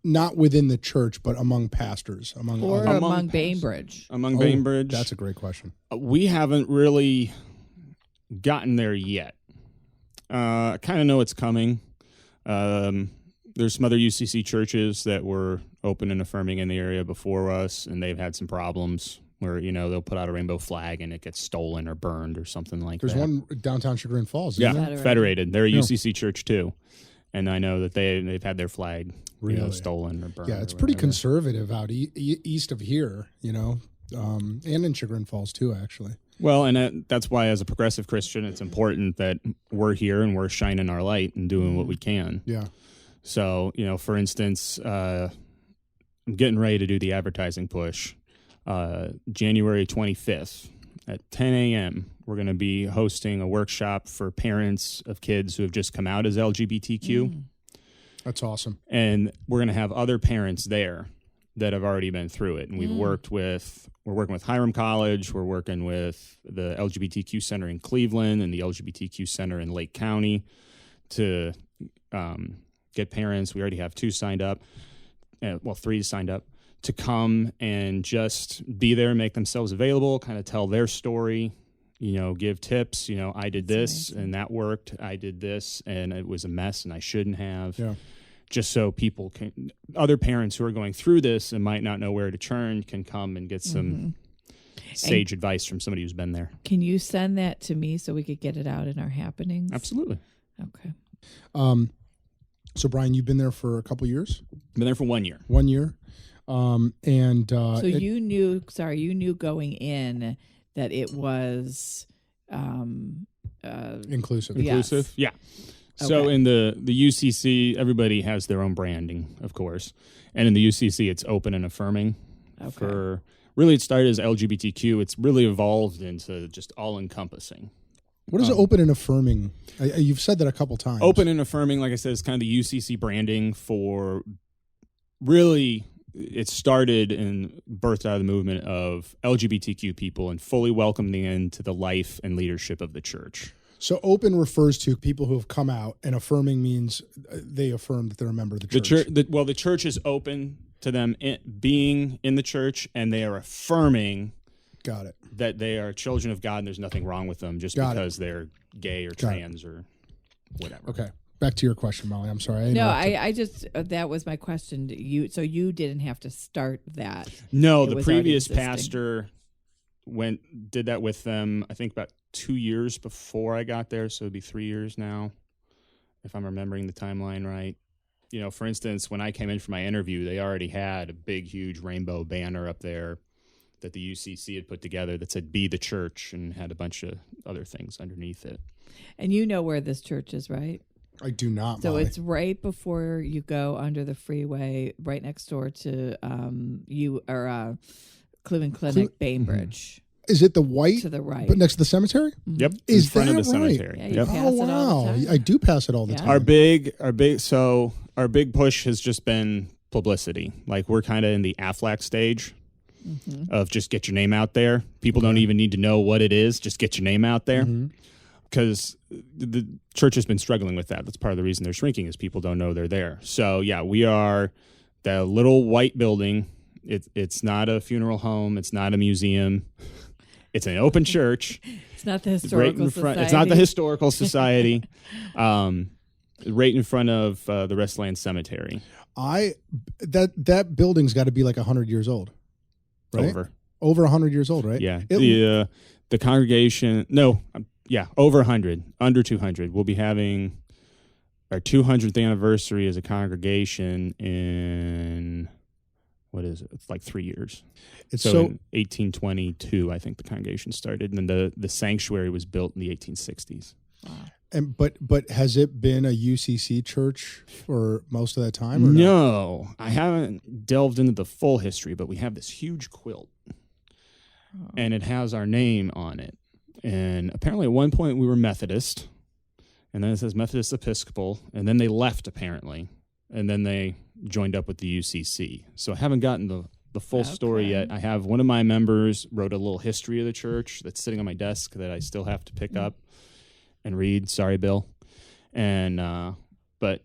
not within the church, but among pastors, Or other- among Bainbridge. Among Oh, Bainbridge. That's a great question. We haven't really gotten there yet. I kind of know it's coming. There's some other UCC churches that were open and affirming in the area before us, and they've had some problems where, they'll put out a rainbow flag and it gets stolen or burned or something like There's that. one downtown Chagrin Falls. Yeah, Isn't there? Federated. They're a Yeah. UCC church too. And I know that they've had their flag Really? stolen or burned. Yeah, it's or pretty whatever. conservative out east of here, and in Chagrin Falls too, actually. Well, and that's why as a progressive Christian, it's important that we're here and we're shining our light and doing what we can. Yeah. So, for instance, I'm getting ready to do the advertising push. January 25th at 10 a.m., we're going to be hosting a workshop for parents of kids who have just come out as LGBTQ. That's awesome. And we're going to have other parents there that have already been through it. And we're working with Hiram College. We're working with the LGBTQ Center in Cleveland and the LGBTQ Center in Lake County to get parents. We already have 2 signed up. 3 signed up to come and just be there, make themselves available, kind of tell their story, give tips. I did this and that worked. I did this and it was a mess and I shouldn't have. Yeah. Just so other parents who are going through this and might not know where to turn can come and get some sage advice from somebody who's been there. Can you send that to me so we could get it out in our happenings? Absolutely. Okay. So Brian, you've been there for a couple years? Been there for 1 year. 1 year. So you knew going in that it was inclusive. Inclusive? Yeah. So Okay. in the UCC, everybody has their own branding, of course. And in the UCC, it's open and affirming. Okay. Really, it started as LGBTQ. It's really evolved into just all-encompassing. What is open and affirming? You've said that a couple times. Open and affirming, like I said, is kind of the UCC branding for really, it started and birthed out of the movement of LGBTQ people and fully welcoming into the life and leadership of the church. So open refers to people who have come out, and affirming means they affirm that they're a member of the church. The church is open to them being in the church, and they are affirming Got it. that they are children of God and there's nothing wrong with them just because they're gay or trans or whatever. Okay. Back to your question, Molly. I'm sorry. I just that was my question. So you didn't have to start that. No, It the was already previous existing. pastor did that with them, I think about 2 years before I got there, so it'd be 3 years now, if I'm remembering the timeline right. For instance, when I came in for my interview, they already had a big, huge rainbow banner up there that the UCC had put together that said "Be the Church" and had a bunch of other things underneath it. And you know where this church is, right? I do not, So Molly. it's right before you go under the freeway, right next door to Cleveland Clinic, Bainbridge. Is it the white, To the right. but next to the cemetery? Yep, Is in front of that the right? cemetery. Yeah, you Yep. pass Oh it all the wow! time. I do pass it all the Yeah. time. Our big push has just been publicity. Like we're kind of in the Aflac stage of just get your name out there. People don't even need to know what it is. Just get your name out there. Because the church has been struggling with that. That's part of the reason they're shrinking is people don't know they're there. So yeah, we are the little white building. It's not a funeral home. It's not a museum. It's an open church. It's not the Right historical in front. society. It's not the historical society. Right in front of the Restland Cemetery. That building's got to be like 100 years old, right? Over 100 years old, right? Yeah. The congregation. No. Over 100. Under 200. We'll be having our 200th anniversary as a congregation in. What is it? It's like 3 years. It's So so in 1822, I think the congregation started, and then the sanctuary was built in the 1860s. and but has it been a UCC church for most of that time? Or No, I haven't delved into the full history, but we have this huge quilt and it has our name on it. And apparently at one point we were Methodist, and then it says Methodist Episcopal, and then they left apparently, and then they joined up with the UCC. So I haven't gotten the full story yet. I have one of my members wrote a little history of the church that's sitting on my desk that I still have to pick up and read. Sorry, Bill. And but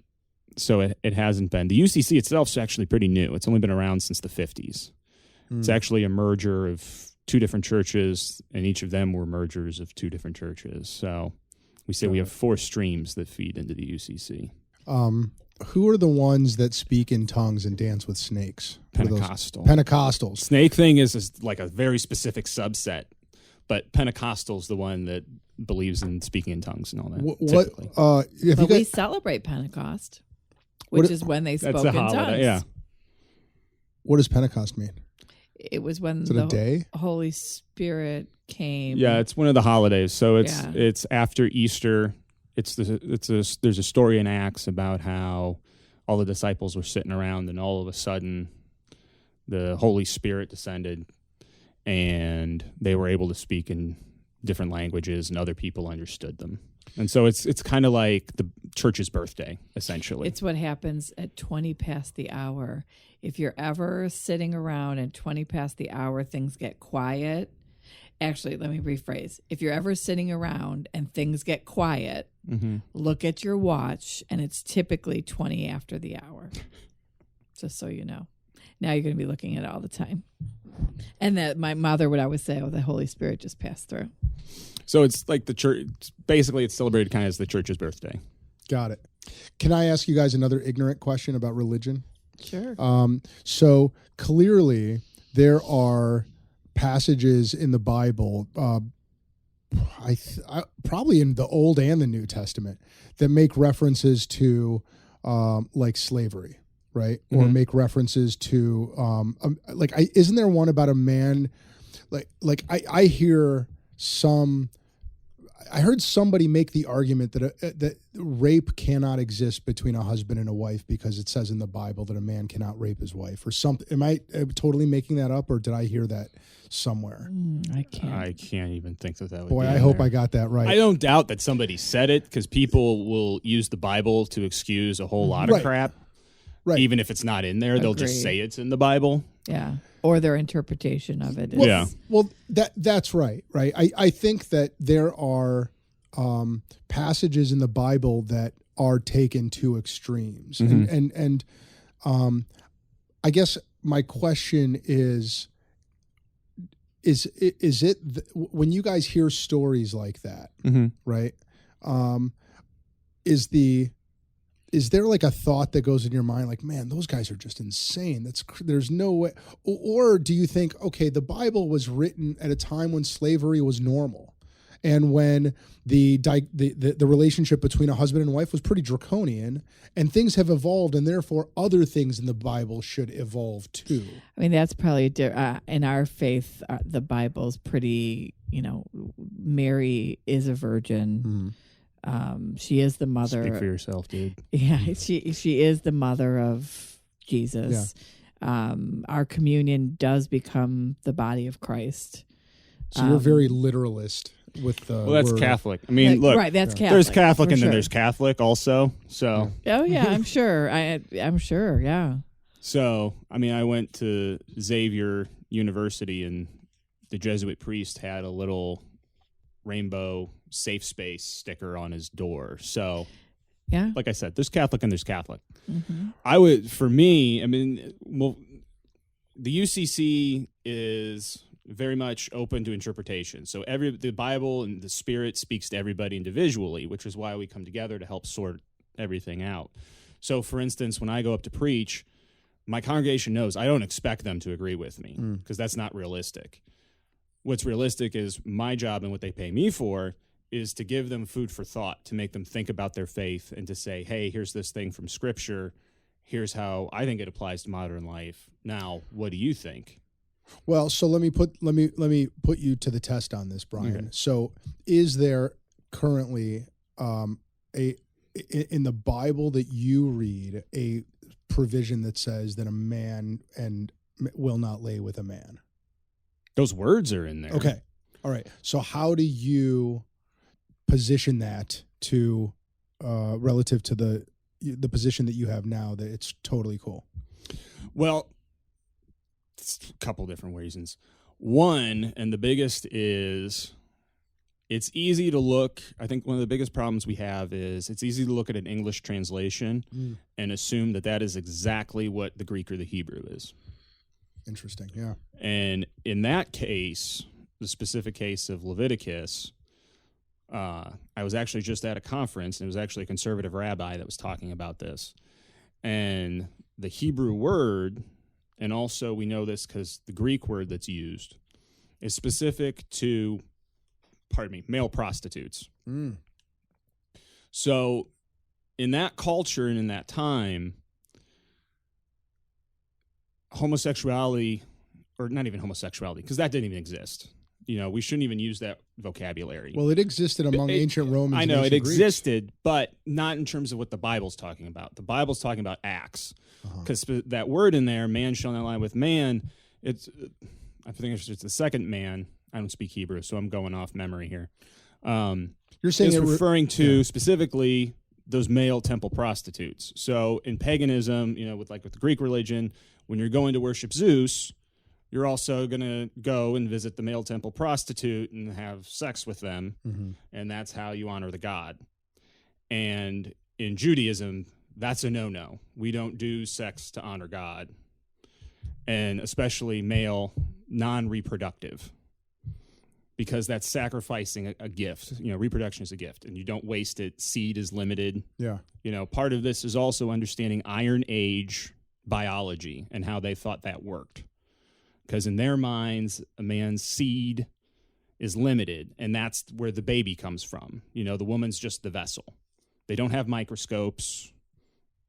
so it hasn't been. The UCC itself is actually pretty new. It's only been around since the 50s. It's actually a merger of two different churches, and each of them were mergers of two different churches. So we say we have 4 streams that feed into the UCC. Who are the ones that speak in tongues and dance with snakes? Pentecostals. Snake thing is like a very specific subset, but Pentecostal's the one that believes in speaking in tongues and all that. We celebrate Pentecost, which is when they spoke in tongues. Yeah. What does Pentecost mean? It was when a day? Holy Spirit came. Yeah, it's one of the holidays. So it's after Easter. There's a story in Acts about how all the disciples were sitting around, and all of a sudden the Holy Spirit descended, and they were able to speak in different languages, and other people understood them. And so it's kind of like the church's birthday, essentially. It's what happens at 20 past the hour. If you're ever sitting around and 20 past the hour, things get quiet. Actually, let me rephrase. If you're ever sitting around and things get quiet, look at your watch, and it's typically 20 after the hour. Just so you know. Now you're going to be looking at it all the time. And that my mother would always say, the Holy Spirit just passed through. So it's like the church, basically it's celebrated kind of as the church's birthday. Got it. Can I ask you guys another ignorant question about religion? Sure. So clearly there are passages in the Bible, probably in the Old and the New Testament, that make references to like slavery, right? Or make references to isn't there one about a man? I heard somebody make the argument that rape cannot exist between a husband and a wife because it says in the Bible that a man cannot rape his wife or something. Am I totally making that up, or did I hear that somewhere? I can't even think that would Boy, be I hope I got that right. I don't doubt that somebody said it, because people will use the Bible to excuse a whole lot of crap. Right. Even if it's not in there, they'll just say it's in the Bible. Yeah. Or their interpretation of it. Well, that's right. I think that there are passages in the Bible that are taken to extremes. And I guess my question is it when you guys hear stories like that, right? Is there like a thought that goes in your mind like, man, those guys are just insane. There's no way. Or do you think, okay, the Bible was written at a time when slavery was normal, and when the relationship between a husband and wife was pretty draconian, and things have evolved, and therefore other things in the Bible should evolve too? I mean, that's probably in our faith. The Bible's pretty, Mary is a virgin. She is the mother. Speak for yourself, dude. Yeah, she is the mother of Jesus. Yeah. Our communion does become the body of Christ. So you're very literalist with the that's word. Catholic. I mean, look, right, that's Catholic. There's Catholic and then there's Catholic also. So. Oh yeah, I'm sure. I'm sure. Yeah. So I mean, I went to Xavier University, and the Jesuit priest had a little rainbow safe space sticker on his door. So yeah, like I said, there's Catholic and there's Catholic. The UCC is very much open to interpretation. So the Bible and the Spirit speaks to everybody individually, which is why we come together to help sort everything out. So for instance, when I go up to preach, my congregation knows I don't expect them to agree with me, because that's not realistic. What's realistic is my job, and what they pay me for is to give them food for thought, to make them think about their faith, and to say, hey, here's this thing from Scripture. Here's how I think it applies to modern life. Now, what do you think? Well, so let me put you to the test on this, Brian. Okay. So is there currently in the Bible that you read a provision that says that a man will not lay with a man? Those words are in there. Okay. All right. So how do you position that to relative to the position that you have now that it's totally cool? Well, it's a couple different reasons. One, and the biggest, is it's easy to look. I think one of the biggest problems we have is it's easy to look at an English translation and assume that that is exactly what the Greek or the Hebrew is. Interesting. Yeah. And in that case, the specific case of Leviticus, I was actually just at a conference, and it was actually a conservative rabbi that was talking about this. And the Hebrew word, and also we know this because the Greek word that's used, is specific to, male prostitutes. So in that culture and in that time, homosexuality, or not even homosexuality, because that didn't even exist. We shouldn't even use that vocabulary. Well, it existed among ancient Romans. I know and it ancient Greeks. existed, but not in terms of what the Bible's talking about. The Bible's talking about acts, because that word in there, "man shall not lie with man," I think it's the second man. I don't speak Hebrew, so I'm going off memory here. You're saying it's referring to specifically those male temple prostitutes. So in paganism, with the Greek religion, when you're going to worship Zeus, you're also going to go and visit the male temple prostitute and have sex with them, and that's how you honor the god. And in Judaism, that's a no-no. We don't do sex to honor God, and especially male, non-reproductive, because that's sacrificing a gift. Reproduction is a gift, and you don't waste it. Seed is limited. Yeah. Part of this is also understanding Iron Age biology and how they thought that worked. Because in their minds, a man's seed is limited, and that's where the baby comes from. The woman's just the vessel. They don't have microscopes.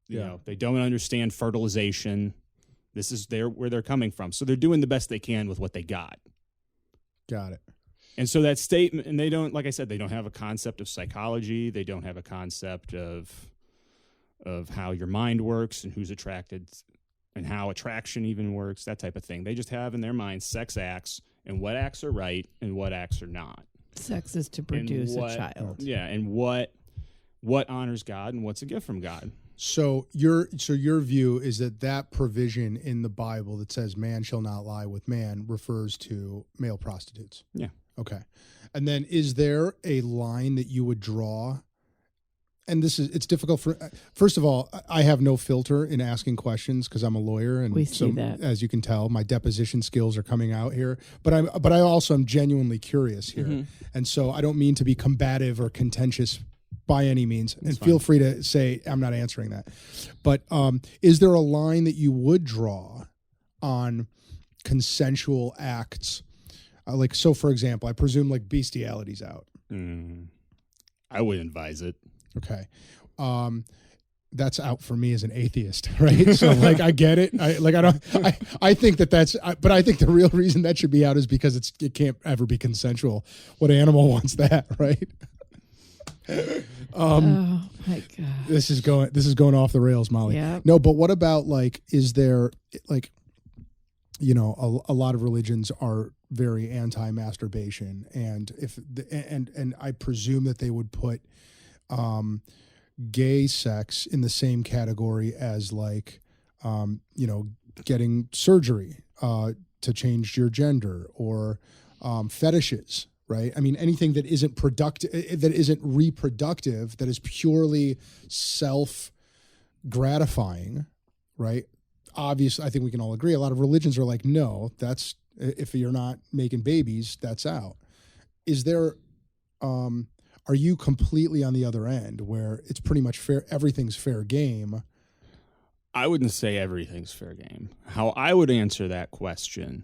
They don't understand fertilization. This is where they're coming from. So they're doing the best they can with what they got. Got it. And so that statement, and they don't, like I said, they don't have a concept of psychology. They don't have a concept of how your mind works and who's attracted and how attraction even works, that type of thing. They just have in their mind sex acts and what acts are right and what acts are not. Sex is to produce a child. Yeah, and what honors God and what's a gift from God. So your view is that provision in the Bible that says man shall not lie with man refers to male prostitutes. Yeah. Okay. And then is there a line that you would draw? And it's difficult first of all, I have no filter in asking questions because I'm a lawyer, and we see that. As you can tell, my deposition skills are coming out here. But I also am genuinely curious here, and so I don't mean to be combative or contentious by any means. And feel free to say I'm not answering that. But is there a line that you would draw on consensual acts? So, for example, I presume bestiality's out. I would advise it. Okay. That's out for me as an atheist, right? So I get it. I think that's, but I think the real reason that should be out is because it can't ever be consensual. What animal wants that, right? Oh my God. This is going off the rails, Molly. Yeah. No, but what about is there a lot of religions are very anti-masturbation, and and I presume that they would put gay sex in the same category as getting surgery to change your gender, or fetishes, right? I mean, anything that isn't productive, that isn't reproductive, that is purely self-gratifying, right? Obviously, I think we can all agree. A lot of religions are like, no, that's, if you're not making babies, that's out. Is there, are you completely on the other end where it's pretty much fair, everything's fair game? I wouldn't say everything's fair game. How I would answer that question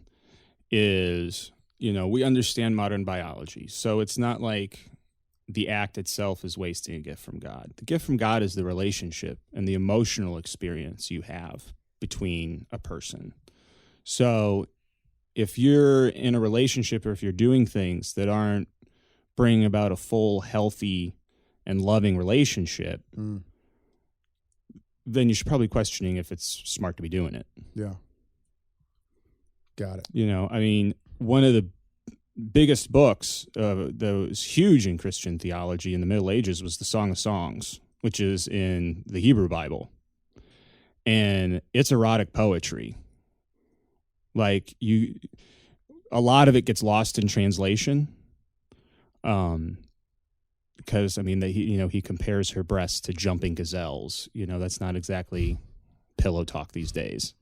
is, we understand modern biology. So it's not like the act itself is wasting a gift from God. The gift from God is the relationship and the emotional experience you have between a person. So if you're in a relationship, or if you're doing things that aren't bringing about a full, healthy, and loving relationship, then you should probably questioning if it's smart to be doing it. Yeah. Got it. one of the biggest books that was huge in Christian theology in the Middle Ages was the Song of Songs, which is in the Hebrew Bible. And it's erotic poetry. Like a lot of it gets lost in translation. Because I mean, he compares her breasts to jumping gazelles. That's not exactly pillow talk these days.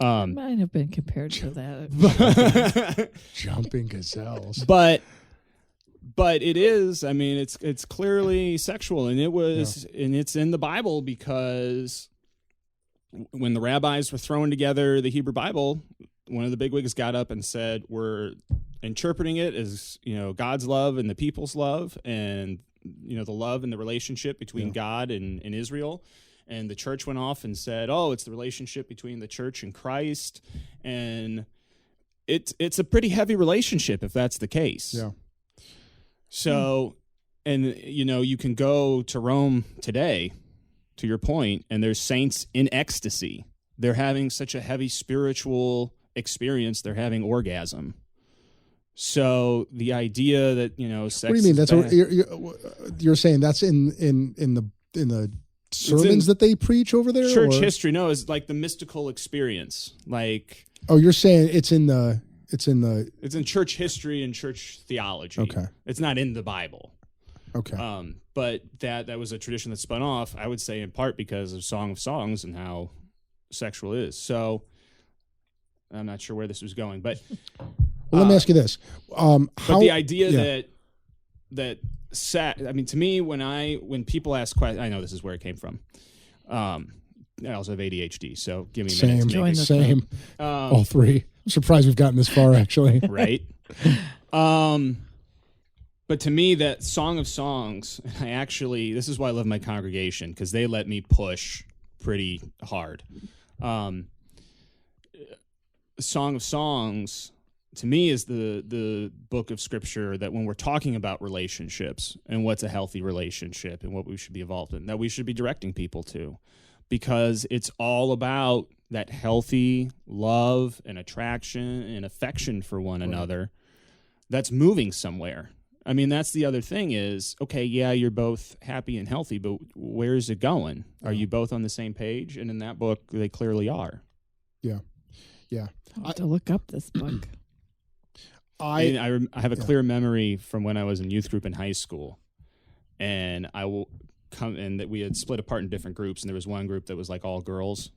Might have been compared to that. Jumping gazelles. But it is. I mean, it's clearly sexual, and and it's in the Bible because when the rabbis were throwing together the Hebrew Bible, one of the bigwigs got up and said, "We're interpreting it as God's love and the people's love, and the love and the relationship between God and Israel." And the church went off and said, "Oh, it's the relationship between the church and Christ," and it's a pretty heavy relationship if that's the case. Yeah. So, and you can go to Rome today, to your point, and there's saints in ecstasy. They're having such a heavy spiritual experience. They're having orgasm. So the idea that sex. What do you mean? That's what you're saying. That's in the sermons that they preach over there. Church history, no, is like the mystical experience. Like, oh, you're saying it's in church history and church theology. Okay, it's not in the Bible. Okay, but that was a tradition that spun off, I would say, in part because of Song of Songs and how sexual it is. So I'm not sure where this was going, but let me ask you this: but the idea that I mean, to me, when people ask questions, I know this is where it came from. I also have ADHD, so give me a minute to make it. Same. All three. I'm surprised we've gotten this far, actually. Right. But to me, that Song of Songs, this is why I love my congregation, because they let me push pretty hard. Song of Songs, to me, is the book of Scripture that when we're talking about relationships and what's a healthy relationship and what we should be involved in, that we should be directing people to, because it's all about that healthy love and attraction and affection for one another that's moving somewhere. I mean, that's the other thing is, okay, yeah, you're both happy and healthy, but where is it going? Are you both on the same page? And in that book, they clearly are. Yeah. Yeah. I'll have to look up this book. I have a clear memory from when I was in youth group in high school, and that we had split apart in different groups, and there was one group that was like all girls,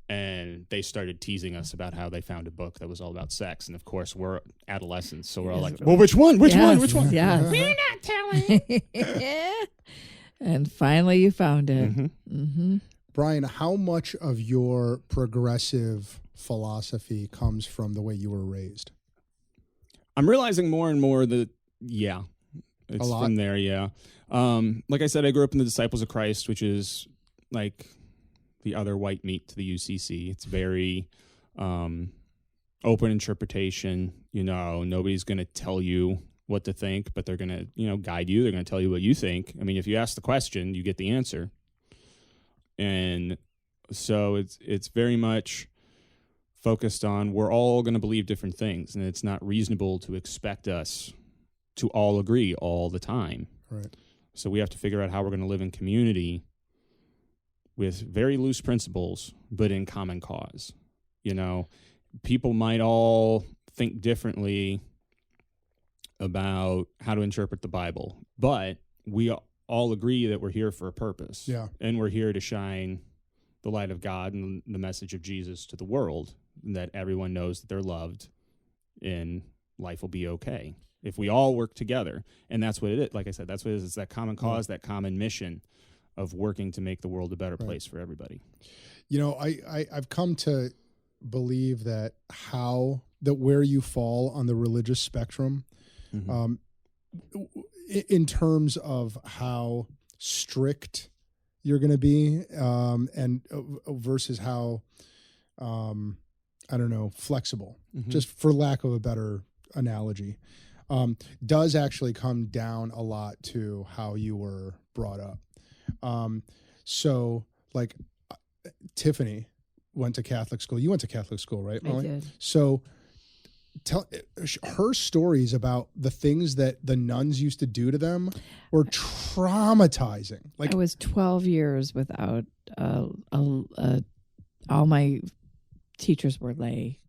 and they started teasing us about how they found a book that was all about sex, and of course we're adolescents, so we're all like, "Well, which one? Which one?" Yeah, we're not telling. And finally, you found it. Mm-hmm. Mm-hmm. Brian, how much of your progressive philosophy comes from the way you were raised? I'm realizing more and more that, it's from there, like I said, I grew up in the Disciples of Christ, which is like the other white meat to the UCC. It's very open interpretation. Nobody's going to tell you what to think, but they're going to, guide you. They're going to tell you what you think. I mean, if you ask the question, you get the answer. And so it's very much focused on we're all going to believe different things, and it's not reasonable to expect us to all agree all the time. Right. So we have to figure out how we're going to live in community with very loose principles, but in common cause. People might all think differently about how to interpret the Bible, but we all agree that we're here for a purpose. Yeah. And we're here to shine the light of God and the message of Jesus to the world, and that everyone knows that they're loved and life will be okay if we all work together. And that's what it is. Like I said, that's what it is. It's that common cause, that common mission of working to make the world a better place for everybody. I've come to believe that where you fall on the religious spectrum, in terms of how strict you're going to be, and versus how, flexible, just for lack of a better analogy, does actually come down a lot to how you were brought up. So like Tiffany went to Catholic school. You went to Catholic school, right, Molly? I did. So her stories about the things that the nuns used to do to them were traumatizing. Like, I was 12 years without all my teachers were lay,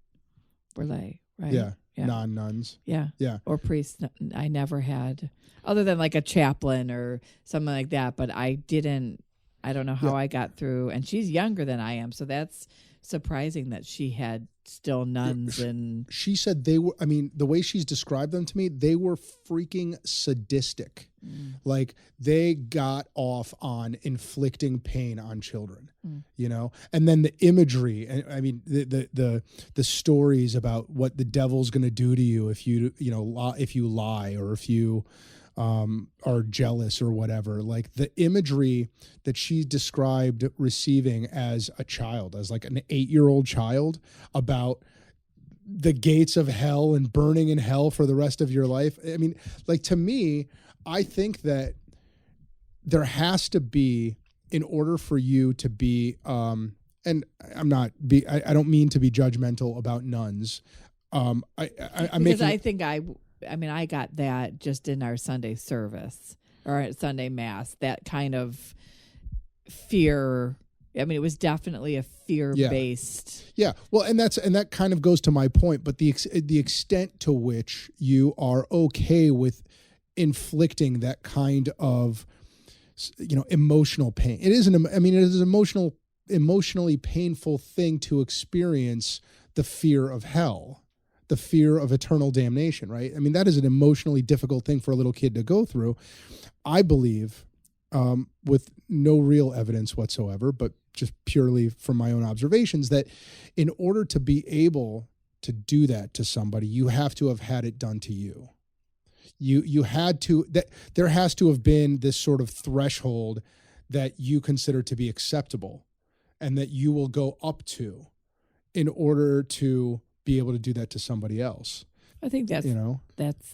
right? Yeah. Non-nuns. Yeah. Yeah. Or priests. I never had, other than like a chaplain or something like that, but I don't know how I got through. And she's younger than I am, so that's surprising that she had still nuns. And she said they were, I mean, the way she's described them to me, they were freaking sadistic. Like, they got off on inflicting pain on children, you know? And then the imagery, and I mean, the stories about what the devil's going to do to you if you lie, or if you are jealous or whatever. Like, the imagery that she described receiving as a child, as like an 8-year-old child, about the gates of hell and burning in hell for the rest of your life. I mean, like, to me, I think that there has to be, in order for you to be, and I don't mean to be judgmental about nuns. I got that just in our Sunday service or Sunday mass, that kind of fear. I mean, it was definitely a fear-based. Yeah. Well, and that kind of goes to my point, but the extent to which you are okay with inflicting that kind of, emotional pain. It is an emotionally painful thing to experience the fear of hell, the fear of eternal damnation, right? I mean, that is an emotionally difficult thing for a little kid to go through. I believe, with no real evidence whatsoever, but just purely from my own observations, that in order to be able to do that to somebody, you have to have had it done to you. You had to, that there has to have been this sort of threshold that you consider to be acceptable and that you will go up to in order to be able to do that to somebody else. I think that's,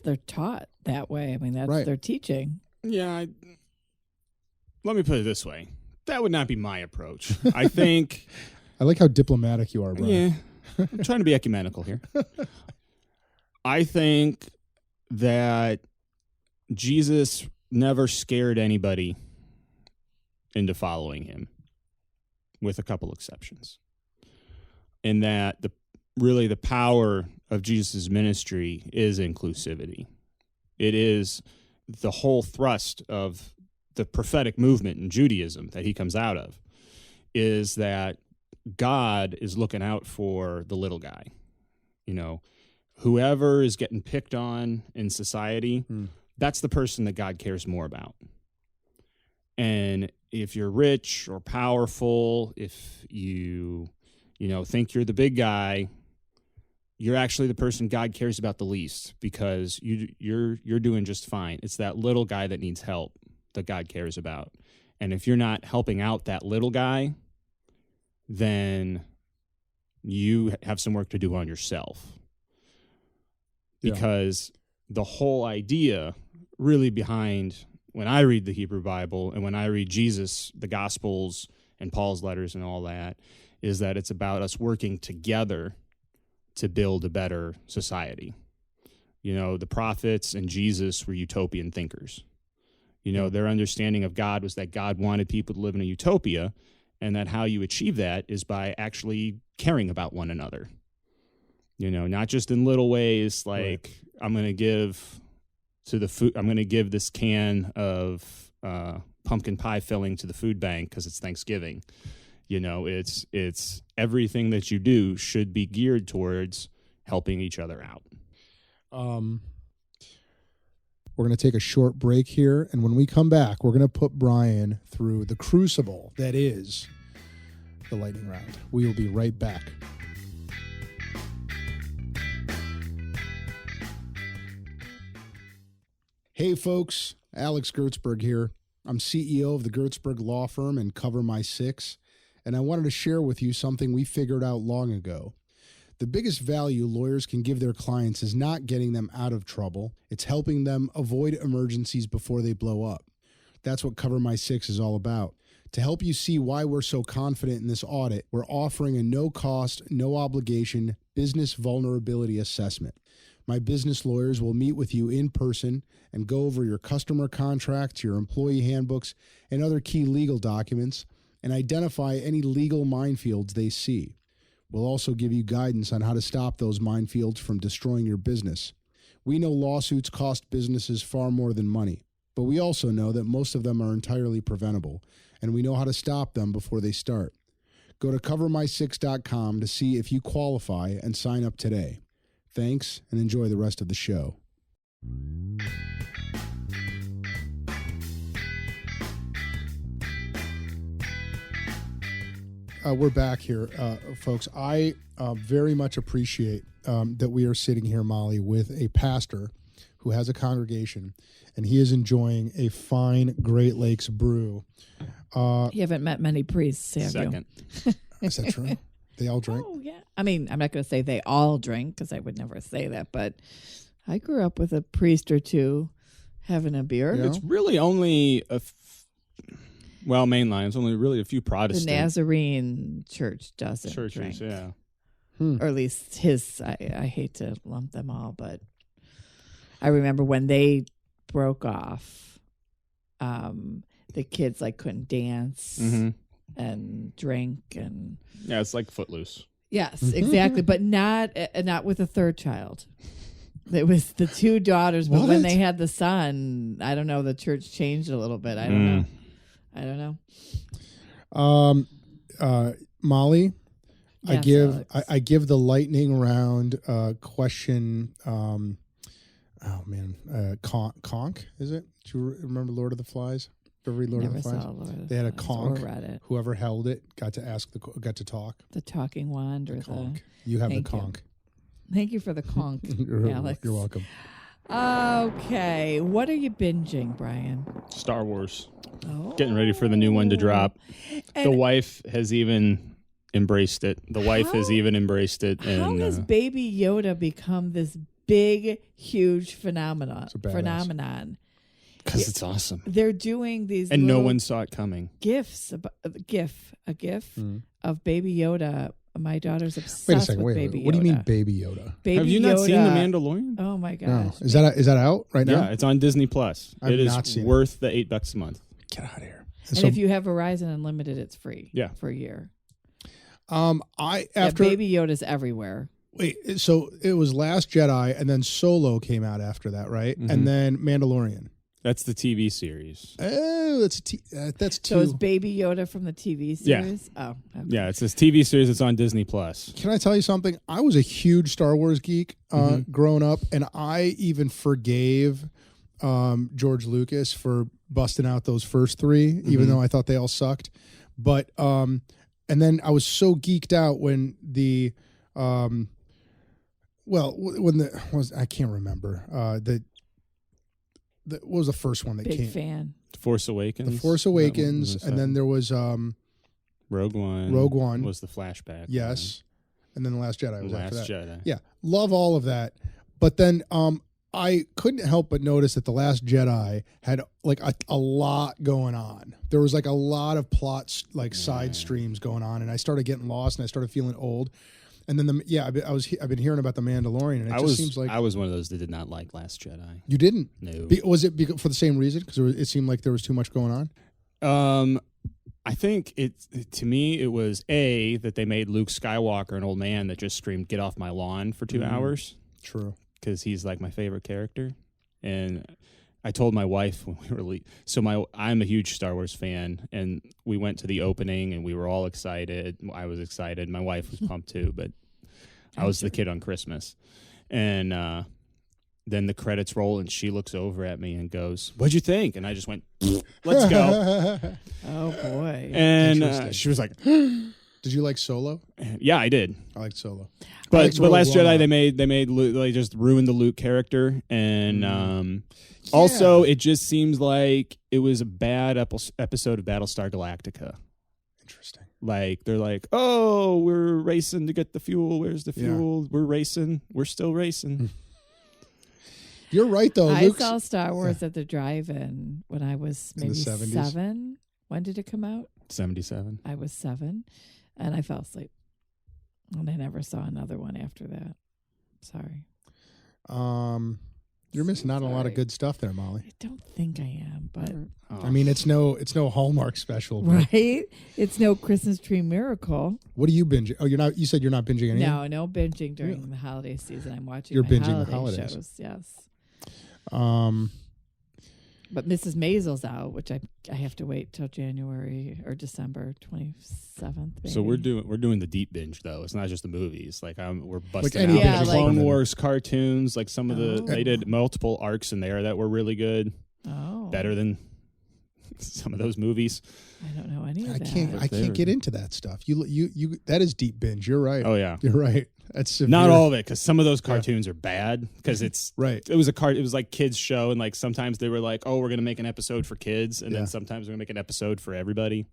they're taught that way. I mean, that's their teaching. Yeah. Let me put it this way. That would not be my approach. I think. I like how diplomatic you are, Brian. Yeah. I'm trying to be ecumenical here. I think that Jesus never scared anybody into following him, with a couple exceptions. And that the power of Jesus' ministry is inclusivity. It is the whole thrust of the prophetic movement in Judaism that he comes out of, is that God is looking out for the little guy. Whoever is getting picked on in society, that's the person that God cares more about. And if you're rich or powerful, if you think you're the big guy, you're actually the person God cares about the least, because you're doing just fine. It's that little guy that needs help that God cares about. And if you're not helping out that little guy, then you have some work to do on yourself. Because the whole idea really behind, when I read the Hebrew Bible and when I read Jesus, the Gospels and Paul's letters and all that, is that it's about us working together to build a better society. The prophets and Jesus were utopian thinkers. Their understanding of God was that God wanted people to live in a utopia, and that how you achieve that is by actually caring about one another. Not just in little ways like, I'm going to give this can of pumpkin pie filling to the food bank because it's Thanksgiving. It's everything that you do should be geared towards helping each other out. We're going to take a short break here, and when we come back, we're going to put Brian through the crucible that is the lightning round. We will be right back. Hey folks, Alex Gertzberg here. I'm CEO of the Gertzberg Law Firm and Cover My Six, and I wanted to share with you something we figured out long ago. The biggest value lawyers can give their clients is not getting them out of trouble. It's helping them avoid emergencies before they blow up. That's what Cover My Six is all about. To help you see why we're so confident in this audit, we're offering a no-cost, no-obligation Business Vulnerability Assessment. My business lawyers will meet with you in person and go over your customer contracts, your employee handbooks, and other key legal documents, and identify any legal minefields they see. We'll also give you guidance on how to stop those minefields from destroying your business. We know lawsuits cost businesses far more than money, but we also know that most of them are entirely preventable, and we know how to stop them before they start. Go to covermy6.com to see if you qualify and sign up today. Thanks, and enjoy the rest of the show. We're back here, folks. I very much appreciate that we are sitting here, Molly, with a pastor who has a congregation, and he is enjoying a fine Great Lakes brew. You haven't met many priests, have Second. you? Is that true? They all drink? Oh, yeah. I mean, I'm not going to say they all drink because I would never say that, but I grew up with a priest or two having a beer. Yeah. It's really only mainline. It's only really a few The Protestant Nazarene church doesn't churches. drink. Yeah. Or at least his, I hate to lump them all, but I remember when they broke off, the kids like couldn't dance and drink and Yeah, it's like Footloose. yes, exactly, but not with a third child. It was the two daughters, but when they had the son, I don't know, the church changed a little bit. I don't know. Molly, Yes, I give the lightning round question. Conch, is it? Do you remember Lord of the Flies? Ever read Lord of the Flies? Saw Lord of the They had a Flies conch. or read it. Whoever held it got to talk. The talking wand or Conch. You have Thank the you. conch. Thank you for the conch, Alex. You're welcome. Okay, what are you binging, Brian? Star Wars. Oh. Getting ready for the new one to drop. And The wife has even embraced it. And how has Baby Yoda become this big, huge phenomenon? It's a badass. Because it's awesome. They're doing these And no little one saw it coming. gifs, a gif of Baby Yoda. My daughter's obsessed Wait a second. with Wait. Baby Yoda. What do you mean, Baby Yoda? Baby Have you not Yoda. seen The Mandalorian? Oh my gosh! No. Is that out right now? Yeah, it's on Disney Plus. I've It not is seen it. worth the $8 a month. Get out of here. And So, if you have Verizon Unlimited, it's free. Yeah. For a year. after Baby Yoda's everywhere. wait, so it was Last Jedi, and then Solo came out after that, right? Mhm. And then Mandalorian. That's the TV series. Oh, that's two. So is Baby Yoda from the TV Yeah. series? Oh, okay. Yeah, it's this TV series that's on Disney Plus. Can I tell you something? I was a huge Star Wars geek growing up, and I even forgave George Lucas for busting out those first three, even though I thought they all sucked. But and then I was so geeked out when the I can't remember what was the first one that Big came? fan. Force Awakens. The Force Awakens, and then there was Rogue One. Rogue One was the flashback. yes, and then the Last Jedi one. was after Last that. Jedi. Yeah, love all of that. But then I couldn't help but notice that The Last Jedi had like a lot going on. There was like a lot of plots, like side streams going on, and I started getting lost, and I started feeling old. And then I've been hearing about The Mandalorian, and it seems like I was one of those that did not like Last Jedi. you didn't. No. Was it for the same reason? Because it seemed like there was too much going on. I think to me it was that they made Luke Skywalker an old man that just screamed "Get off my lawn" for 2 hours. True. Because he's like my favorite character, and I told my wife when we were I'm a huge Star Wars fan, and we went to the opening and we were all excited. I was excited. My wife was pumped too, but I was the kid on Christmas. And then the credits roll and she looks over at me and goes, "What'd you think?" And I just went, "Let's go." Oh boy. And she was like, Did you like Solo? "Yeah, I did." I liked Solo. But Last Jedi, they made Luke, they just ruined the Luke character, and also it just seems like it was a bad episode of Battlestar Galactica. Interesting. Like they're like, "Oh, we're racing to get the fuel. Where's the fuel? We're racing. We're still racing." You're right though. I saw Star Wars at the drive-in when I was In the maybe 70s? 7. When did it come out? 77. I was 7, and I fell asleep. And I never saw another one after that. Sorry. You're missing out on a lot of Sorry. good stuff there, Molly. I don't think I am, but I mean, it's no Hallmark special. But right? It's no Christmas tree miracle. what are you binging? Oh, you're not. You said you're not binging anything. No binging during the holiday season. I'm watching. You're my binging the holiday holidays. shows. Yes. But Mrs. Maisel's out, which I have to wait till January or December 27th. So maybe. we're doing the deep binge though. It's not just the movies. Like we're busting any out binge the is Clone fun. Wars cartoons. Like some of the Oh. they did multiple arcs in there that were really good. Oh, Better than some of those movies. I don't know any of I that. can't get into that stuff. You that is deep binge. You're right. Oh yeah. You're right. That's severe. Not all of it, because some of those cartoons are bad. Because it's Right. It was like kids show, and like sometimes they were like, "Oh, we're gonna make an episode for kids," and Yeah. then sometimes we're gonna make an episode for everybody.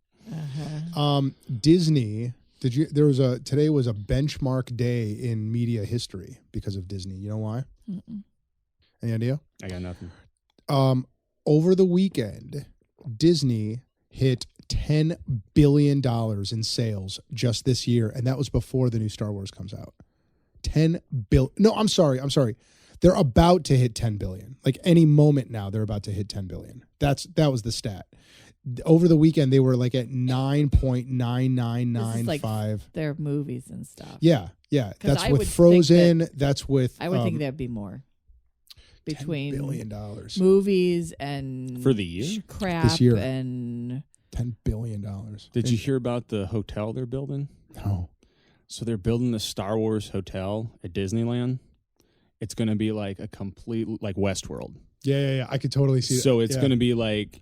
Disney. Today was a benchmark day in media history because of Disney. You know why? Mm-mm. Any idea? I got nothing. Over the weekend, Disney hit $10 billion in sales just this year, and that was before the new Star Wars comes out. 10 billion. No, I'm sorry. They're about to hit 10 billion. Like any moment now, they're about to hit 10 billion. That was the stat. Over the weekend, they were like at 9.9995. Their movies and stuff. Yeah. 'Cause That's I with would think Frozen. That's with I would think that'd be more. Between $10 billion. movies and For the year? crap This year. and $10 billion. Did you hear about the hotel they're building? No. So they're building the Star Wars hotel at Disneyland. It's going to be like a complete, like Westworld. Yeah. I could totally see that. So it's Yeah. going to be like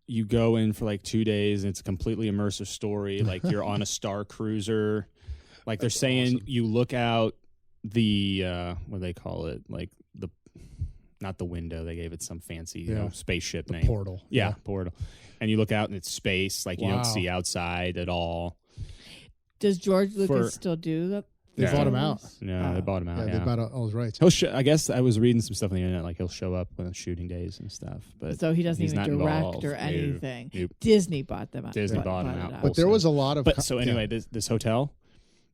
you go in for like 2 days and it's a completely immersive story. Like you're on a Star Cruiser. Like they're saying awesome. you look out the, what do they call it? Like not the window. They gave it some fancy spaceship name. Portal. Yeah, portal. And you look out and it's space. Like you Wow. don't see outside at all. does George Lucas For- still do that? They Yeah. bought him out. No, they bought him out. Yeah, Yeah, they bought all his rights. I guess I was reading some stuff on the internet. Like he'll show up on shooting days and stuff. But So he doesn't he's even not direct involved. or No. anything. Nope. Disney bought them out. Disney bought them it out. But there was a lot of. But so anyway, this hotel,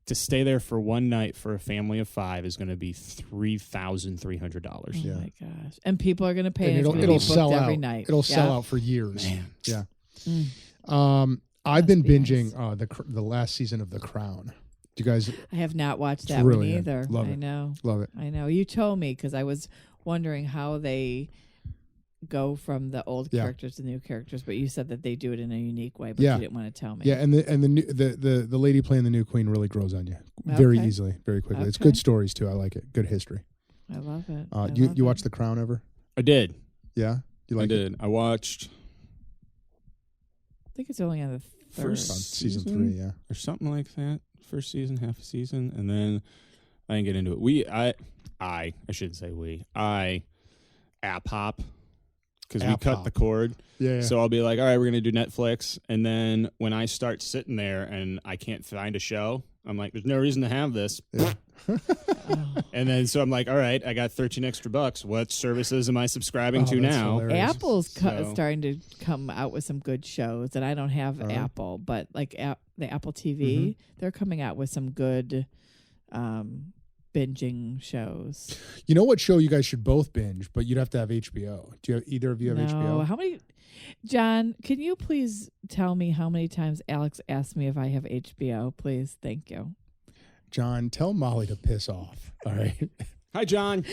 to stay there for one night for a family of 5 is going to be $3,300. Oh Yeah. my gosh! And people are going to pay. And and it's it'll gonna be booked sell every out. night. It'll Yeah. sell out for years. Man. Yeah. Mm. I've been Must be binging nice. the last season of The Crown. Do you guys I have not watched It's that really one good. either. Love I it. know. love it? I know. You told me because I was wondering how they go from the old Yeah. characters to new characters, but you said that they do it in a unique way, but Yeah. you didn't want to tell me. Yeah, and the lady playing the new queen really grows on you very Okay. easily, very quickly. It's Okay. good stories too. I like it. Good history. I love it. You watch The Crown ever? I did. Yeah, you like I it? did. I watched I think it's only on the third. It's on season 3. Yeah. or something like that. First season, half a season, and then I didn't get into it. I shouldn't say we. I app hop because we App cut hop. the cord. Yeah. So I'll be like, all right, we're gonna do Netflix, and then when I start sitting there and I can't find a show, I'm like, there's no reason to have this. Yeah. And then so I'm like, all right, I got 13 extra bucks. What services am I subscribing to that's now? hilarious. Apple's So- starting to come out with some good shows, and I don't have All right. Apple, but like the Apple TV, they're coming out with some good binging shows. You know what show you guys should both binge, but you'd have to have HBO. Do you either of you have No, HBO? how many? John, can you please tell me how many times Alex asked me if I have HBO? Please, thank you. John, tell Molly to piss off. All right. Hi, John.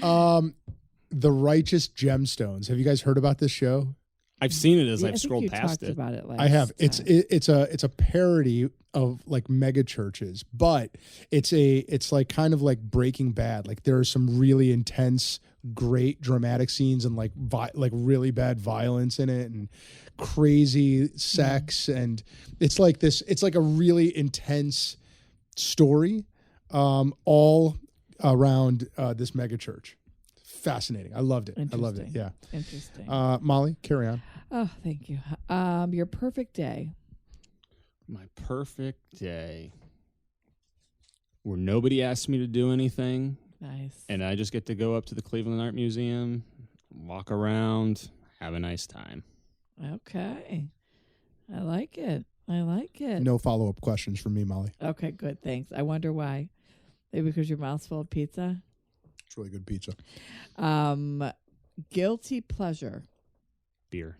The Righteous Gemstones. Have you guys heard about this show? I've seen it as Yeah, I I've think scrolled you past talked it. about it last I have. time. It's a parody of like mega churches, but it's like kind of like Breaking Bad. Like there are some really intense, great dramatic scenes and like really bad violence in it and crazy sex, and it's like this. It's like a really intense story, all around this mega church. Fascinating. I loved it. I loved it. Interesting. Yeah. Interesting. Molly, carry on. Oh, thank you. Your perfect day. My perfect day where nobody asks me to do anything, Nice. and I just get to go up to the Cleveland Art Museum, walk around, have a nice time. Okay. I like it. I like it. No follow-up questions from me, Molly. Okay, good. Thanks. I wonder why. Maybe because your mouth's full of pizza. It's really good pizza. Guilty pleasure. Beer.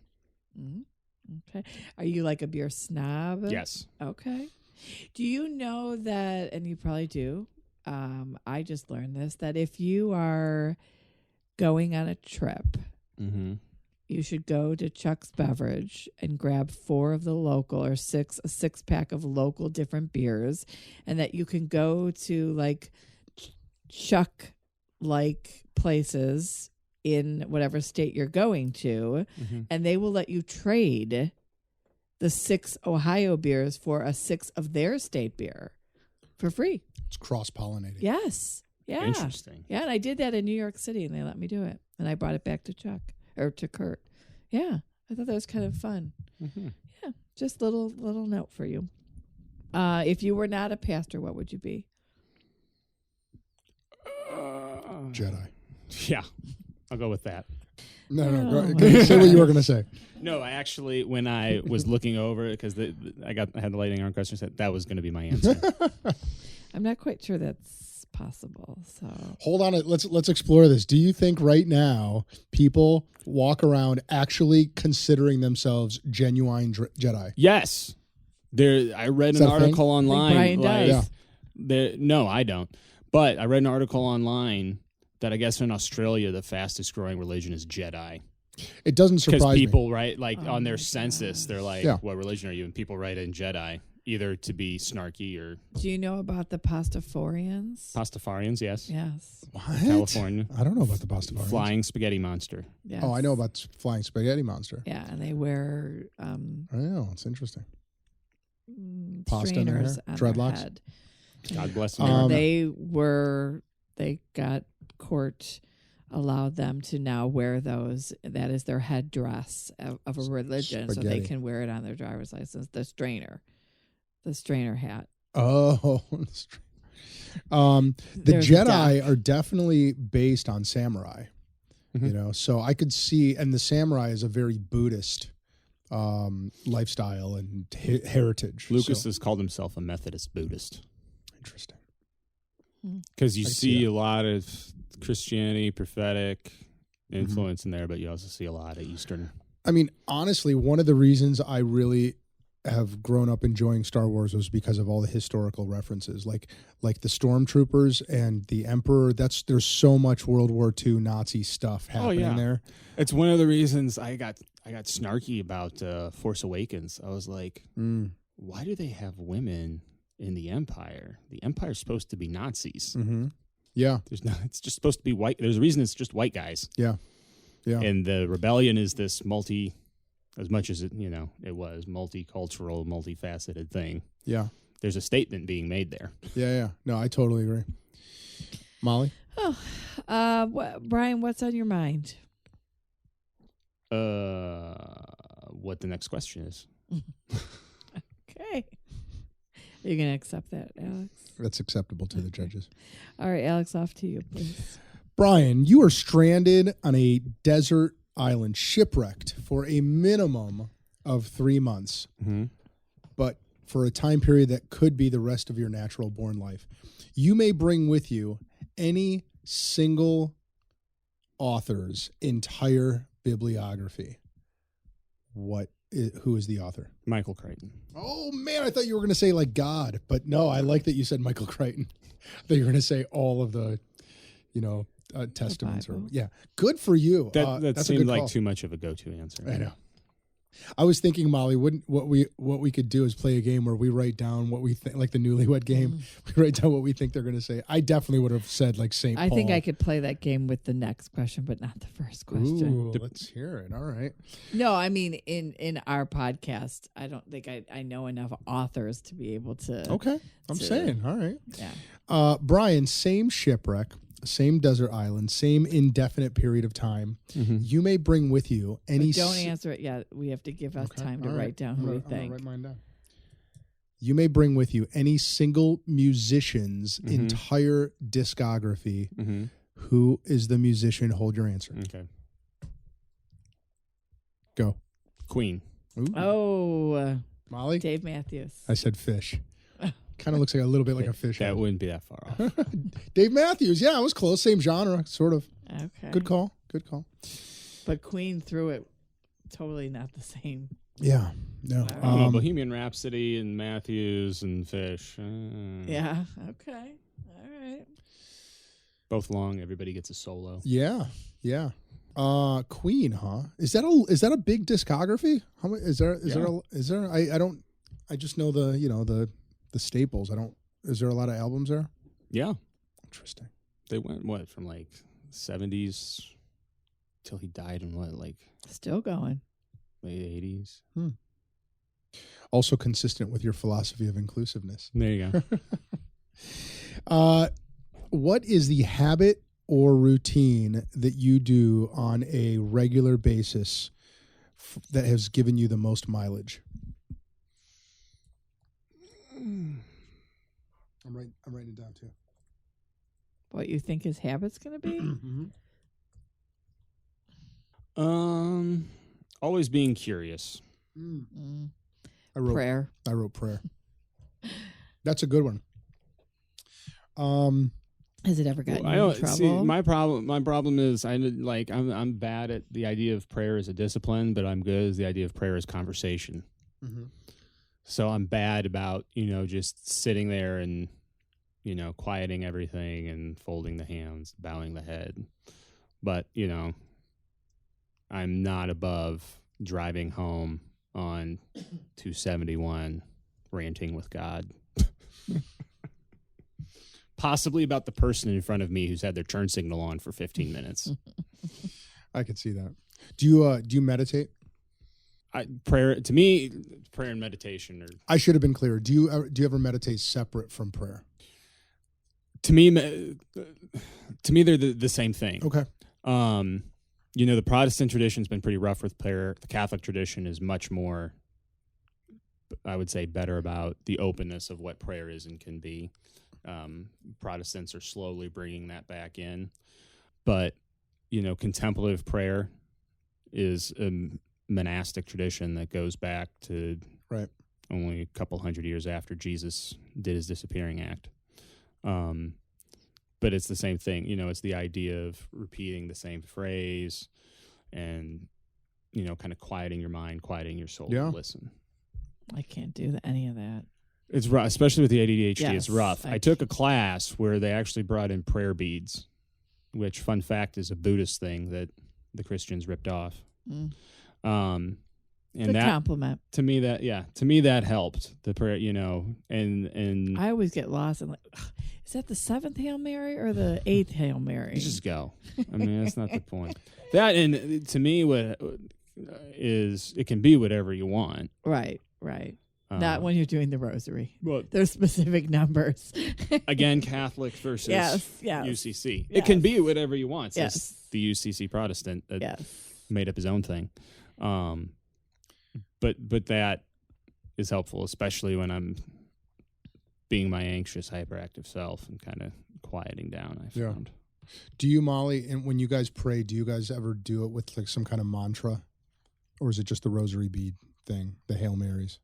Okay. Are you like a beer snob? Yes. Okay. Do you know that, and you probably do, I just learned this, that if you are going on a trip, you should go to Chuck's Beverage and grab 4 of the local or a 6-pack of local different beers, and that you can go to like Chuck like places in whatever state you're going to, and they will let you trade the 6 Ohio beers for a 6 of their state beer for free. It's cross-pollinating. Yes. Yeah. Interesting. Yeah, and I did that in New York City, and they let me do it. And I brought it back to Chuck, or to Kurt. Yeah, I thought that was kind of fun. Yeah, just little note for you. If you were not a pastor, what would you be? Jedi. Yeah, I'll go with that. No. Say what you were going to say. No, I actually, when I was looking over it, because I had the lightning round question, said that was going to be my answer. I'm not quite sure that's possible. So hold on, let's explore this. Do you think right now people walk around actually considering themselves genuine Jedi? Yes. I read an article online. Brian does. No, I don't. But I read an article online that I guess in Australia the fastest growing religion is Jedi. It doesn't surprise Because me. people write, like on their census, they're like, what religion are you? And people write in Jedi, either to be snarky or... Do you know about the Pastafarians? Pastafarians, yes. Yes. What? California. I don't know about the Pastafarians. Flying spaghetti monster. Yes. Oh, I know about flying spaghetti monster. Yeah, and they wear I know, it's interesting. Pasta in their hair? strainers on Dreadlocks? their head. God bless them. They got court allowed them to now wear those. That is their headdress of a religion, so they Spaghetti. can wear it on their driver's license. The strainer hat. Oh, the There's a Jedi duck. are definitely based on samurai. You know, so I could see, and the samurai is a very Buddhist lifestyle and heritage. Lucas So, has called himself a Methodist Buddhist. interesting. Because you I can see see that. a lot of Christianity, prophetic influence in there, but you also see a lot of Eastern. I mean, honestly, one of the reasons I really have grown up enjoying Star Wars was because of all the historical references, like the stormtroopers and the Emperor. There's so much World War II Nazi stuff happening there. It's one of the reasons I got snarky about Force Awakens. I was like, why do they have women in the Empire? The Empire's supposed to be Nazis. Yeah, It's just supposed to be white. There's a reason it's just white guys. yeah. And the rebellion is this as much as it was multicultural, multifaceted thing. Yeah. There's a statement being made there. Yeah. No, I totally agree. Molly? Brian, what's on your mind? What the next question is? Okay. Are you going to accept that, Alex? That's acceptable to the judges. All right, Alex, off to you, please. Brian, you are stranded on a desert island, shipwrecked for a minimum of 3 months, but for a time period that could be the rest of your natural born life. You may bring with you any single author's entire bibliography. Who is the author? Michael Crichton. Oh, man, I thought you were going to say like God, but no, I like that you said Michael Crichton. I thought you were going to say all of the, testaments. Good for you. That that's a seemed good like call. too much of a go-to answer. I know. I was thinking, Molly, what we could do is play a game where we write down what we think, like the Newlywed Game. We write down what we think they're going to say. I definitely would have said like St. Paul. I think I could play that game with the next question, but not the first question. Ooh, let's hear it. All right. No, I mean in our podcast, I don't think I know enough authors to be able to. Okay. I'm saying. All right. Yeah. Brian, same shipwreck, same desert island, same indefinite period of time. You may bring with you any... But don't answer it yet. We have to give us time to write down who we think. I'm gonna write mine down. You may bring with you any single musician's entire discography. Who is the musician? Hold your answer. Okay. Go. Queen. Ooh. Oh, Molly? Dave Matthews. I said fish. Kind of looks like a little bit like a fish. That head. wouldn't be that far off. Dave Matthews. Yeah, it was close. Same genre, sort of. Okay. Good call. Good call. But Queen threw it totally not the same. Yeah. No. Bohemian Rhapsody and Matthews and Fish. Yeah. Okay. All right. Both long. Everybody gets a solo. Yeah. Yeah. Queen, huh? Is that a big discography? How much is there? I just know the staples. Is there a lot of albums there? Yeah. Interesting. They went from like 70s till he died in Still going. late 80s. Also consistent with your philosophy of inclusiveness. There you go. What is the habit or routine that you do on a regular basis that has given you the most mileage? I'm writing it down too. What you think his habit's going to be? Always being curious. I wrote prayer. That's a good one. Has it ever gotten you in trouble? See, my problem is I'm bad at the idea of prayer as a discipline, but I'm good at the idea of prayer as conversation. Mm-hmm. So I'm bad about, just sitting there and, quieting everything and folding the hands, bowing the head. But, I'm not above driving home on 271, ranting with God. Possibly about the person in front of me who's had their turn signal on for 15 minutes. I could see that. Do you meditate? Prayer and meditation are. I should have been clear. Do you ever meditate separate from prayer? To me, they're the same thing. Okay. The Protestant tradition's been pretty rough with prayer. The Catholic tradition is much more, I would say, better about the openness of what prayer is and can be. Protestants are slowly bringing that back in. But, contemplative prayer is a monastic tradition that goes back to only a couple hundred years after Jesus did his disappearing act. But it's the same thing. It's the idea of repeating the same phrase and, kind of quieting your mind, quieting your soul to listen. I can't do any of that. It's rough, especially with the ADHD. Yes, it's rough. I took a class where they actually brought in prayer beads, which, fun fact, is a Buddhist thing that the Christians ripped off. And that compliment to me that helped the prayer. And I always get lost in is that the 7th Hail Mary or the 8th Hail Mary? You just go. I mean, that's not the point. That and to me, what is it can be whatever you want. Right. Not when you're doing the rosary. Well, there's specific numbers. Again, Catholic versus yes. UCC. Yes. It can be whatever you want. Yes. It's the UCC Protestant that made up his own thing. But that is helpful, especially when I'm being my anxious, hyperactive self and kind of quieting down, I found. Do you, Molly, and when you guys pray, do you guys ever do it with like some kind of mantra? Or is it just the rosary bead thing, the Hail Marys?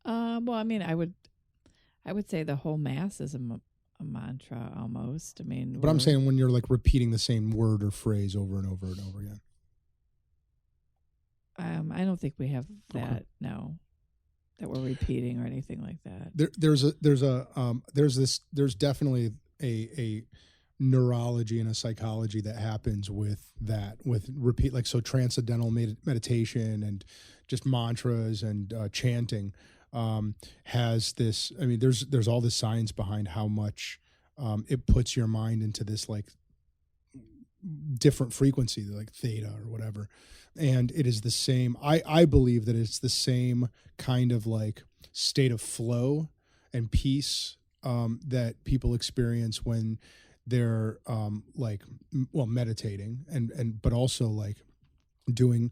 Well, I mean, I would say the whole Mass is a mantra almost. I mean, but I'm saying when you're like repeating the same word or phrase over and over and over again. I don't think we have that. No, that we're repeating or anything like that. There's definitely a neurology and a psychology that happens with that, with repeat, like, so transcendental meditation and just mantras and chanting has this, I mean, there's all this science behind how much it puts your mind into this like different frequency, like theta or whatever. And it is the same, I believe that it's the same kind of like state of flow and peace that people experience when they're meditating and but also like doing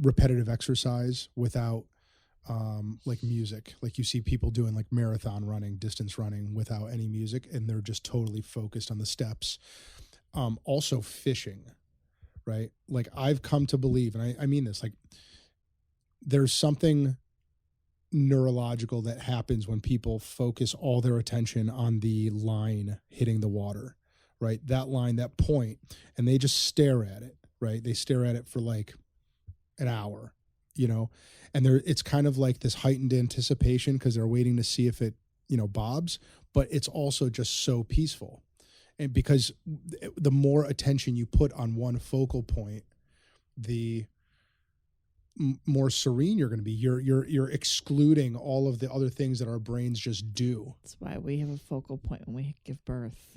repetitive exercise without like music. Like you see people doing like marathon running, distance running without any music, and they're just totally focused on the steps. Also fishing, right? Like I've come to believe, and I mean this, like there's something neurological that happens when people focus all their attention on the line hitting the water, right? That line, that point, and they just stare at it, right? They stare at it for like an hour, and it's kind of like this heightened anticipation because they're waiting to see if it, bobs, but it's also just so peaceful. And because the more attention you put on one focal point, the more serene you're going to be. You're excluding all of the other things that our brains just do. That's why we have a focal point when we give birth.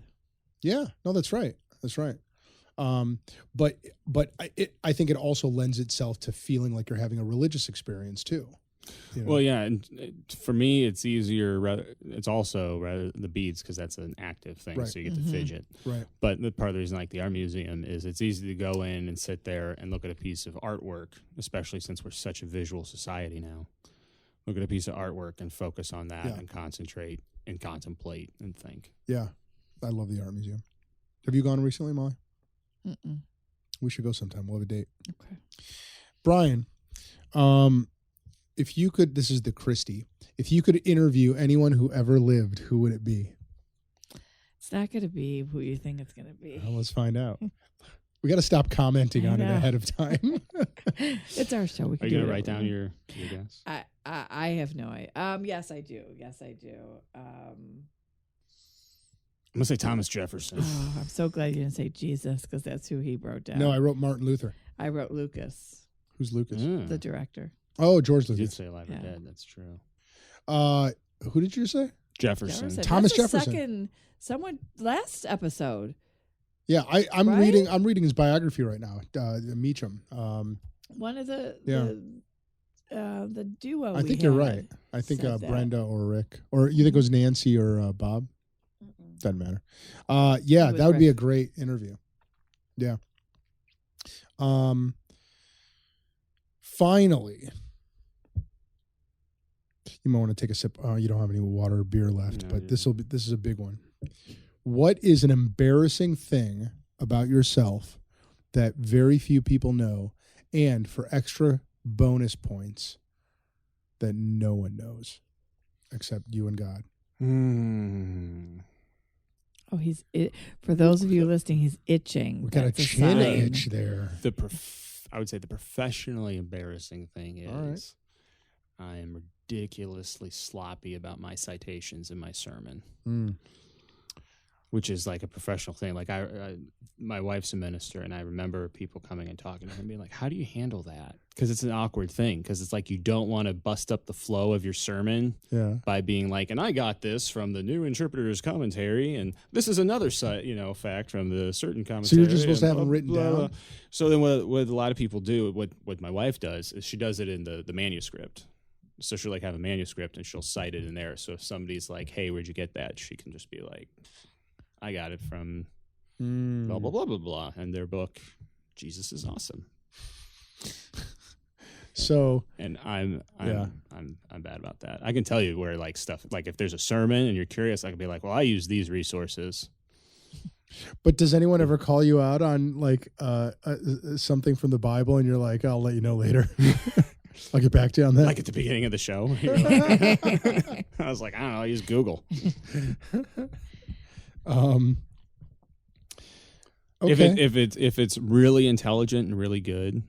Yeah, no, that's right. That's right. But I think it also lends itself to feeling like you're having a religious experience too. Well, yeah, and for me, it's easier. It's also rather the beads because that's an active thing, right. so you get to fidget. Right. But the part of the reason I like the art museum is it's easy to go in and sit there and look at a piece of artwork, especially since we're such a visual society now. Look at a piece of artwork and focus on that and concentrate and contemplate and think. Yeah, I love the art museum. Have you gone recently, Molly? Mm-mm. We should go sometime. We'll have a date. Okay. Brian, if you could, this is the Christie, if you could interview anyone who ever lived, who would it be? It's not going to be who you think it's going to be. Well, let's find out. We got to stop commenting on it ahead of time. It's our show. We Are you going to write down your guess? I have no idea. Yes, I do. I'm going to say Thomas Jefferson. Oh, I'm so glad you didn't say Jesus because that's who he wrote down. No, I wrote Martin Luther. I wrote Lucas. Who's Lucas? The director. Oh, George You Lucas. did say Alive or Dead. That's true. Who did you say? Jefferson. Thomas That's the Jefferson. Someone last episode. Yeah, I'm Right? reading his biography right now. Meacham. One of the duo. I think you're right. I think said that. Brenda or Rick, or you think it was Nancy or Bob. Mm-mm. Doesn't matter. It Yeah, was that would be a Rick. great interview. Yeah. Finally, you might want to take a sip. You don't have any water or beer left, No, but this is a big one. What is an embarrassing thing about yourself that very few people know, and for extra bonus points, that no one knows except you and God? Oh, for those of you listening, he's itching. We got a That's chin sign. itch there. I would say the professionally embarrassing thing is I am ridiculously sloppy about my citations in my sermon, which is like a professional thing. Like my wife's a minister, and I remember people coming and talking to her and being like, how do you handle that? Because it's an awkward thing, because it's like you don't want to bust up the flow of your sermon by being like, and I got this from the New Interpreter's Commentary, and this is another fact from the certain commentary. So you're just supposed to have them written down? So then what a lot of people do, what my wife does, is she does it in the manuscript. So she'll like have a manuscript and she'll cite it in there. So if somebody's like, hey, where'd you get that? She can just be like, I got it from blah, blah, blah, blah, blah. And their book, Jesus is Awesome. So, and I'm bad about that. I can tell you where like stuff, like if there's a sermon and you're curious, I can be like, well, I use these resources. but does anyone ever call you out on like something from the Bible and you're like, I'll let you know later? I'll get back to you on that. Like at the beginning of the show. Like, I was like, I don't know, I use Google. Okay. If it's really intelligent and really good,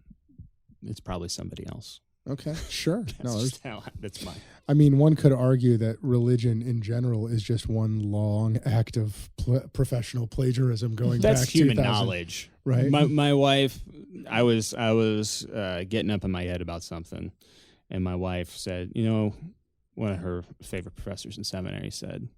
it's probably somebody else. Okay, sure. That's fine. I mean, one could argue that religion in general is just one long act of professional plagiarism going back. That's human 2000, knowledge, right? My wife, I was getting up in my head about something, and my wife said, one of her favorite professors in seminary said,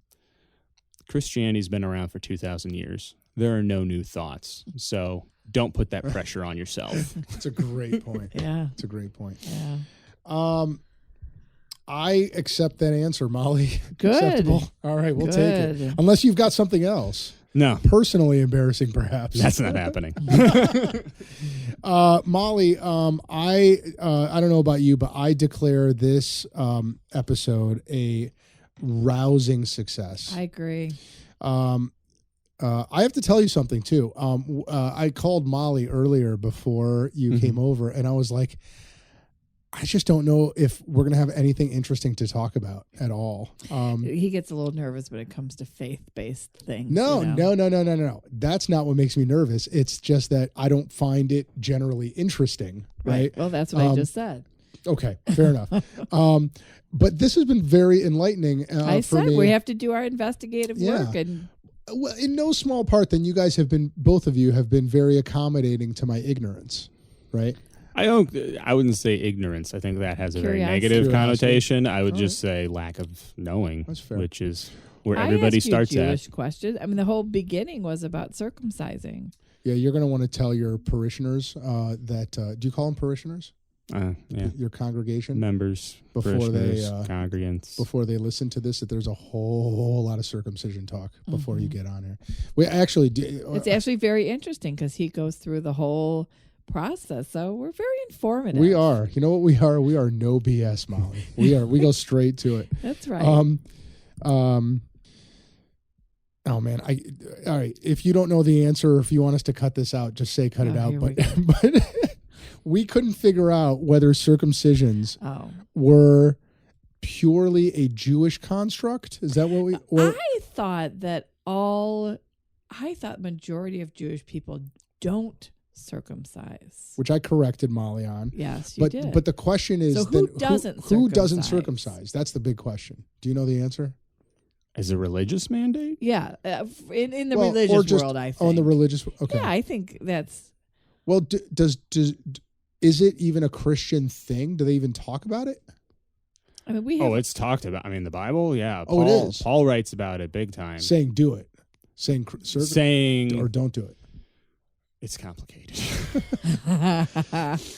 Christianity's been around for 2,000 years. There are no new thoughts, so don't put that pressure on yourself. It's a great point. Yeah. It's a great point. Yeah. I accept that answer, Molly. Good. Acceptable. All right, we'll take Good. it. Unless you've got something else. No, Personally embarrassing, perhaps. that's not happening. Molly, I don't know about you, but I declare this episode a rousing success. I agree. I have to tell you something too. I called Molly earlier before you came over, and I was like, I just don't know if we're going to have anything interesting to talk about at all. He gets a little nervous when it comes to faith-based things. No. That's not what makes me nervous. It's just that I don't find it generally interesting. Right. Well, that's what I just said. Okay, fair enough. But this has been very enlightening. I for said me. we have to do our investigative work, and Well, in no small part, then you guys have been, both of you have been very accommodating to my ignorance, right? I wouldn't say ignorance. I think that has a very Curiosity. negative connotation. I would just say lack of knowing, That's fair. which is where I everybody asked you starts Jewish at. questions. I mean, the whole beginning was about circumcising. Yeah, you're going to want to tell your parishioners that, do you call them parishioners? Yeah. Your congregation? Members, Before they, parishioners, congregants. Before they listen to this, that there's a whole lot of circumcision talk before you get on here. We actually do. It's actually very interesting because he goes through the whole process. So we're very informative. We are. You know what we are? We are no BS, Molly. We are. We go straight to it. That's right. Oh man, all right. If you don't know the answer, or if you want us to cut this out, just say cut it out. Here But we but we couldn't figure out whether circumcisions Oh. were purely a Jewish construct. Is that what we? Or, I thought majority of Jewish people don't circumcise. which I corrected Molly on. Yes, you did. But the question is, So who then doesn't who doesn't circumcise? circumcise? That's the big question. Do you know the answer? Is a religious mandate? yeah, in the Well, or religious just world, I think. on the religious. Okay. Yeah, I think that's. Well, is it even a Christian thing? Do they even talk about it? I mean, we have. Oh, it's talked about. I mean, the Bible, yeah. Oh, it is. Paul writes about it big time. Saying do it, saying Saying or don't do it. it's complicated.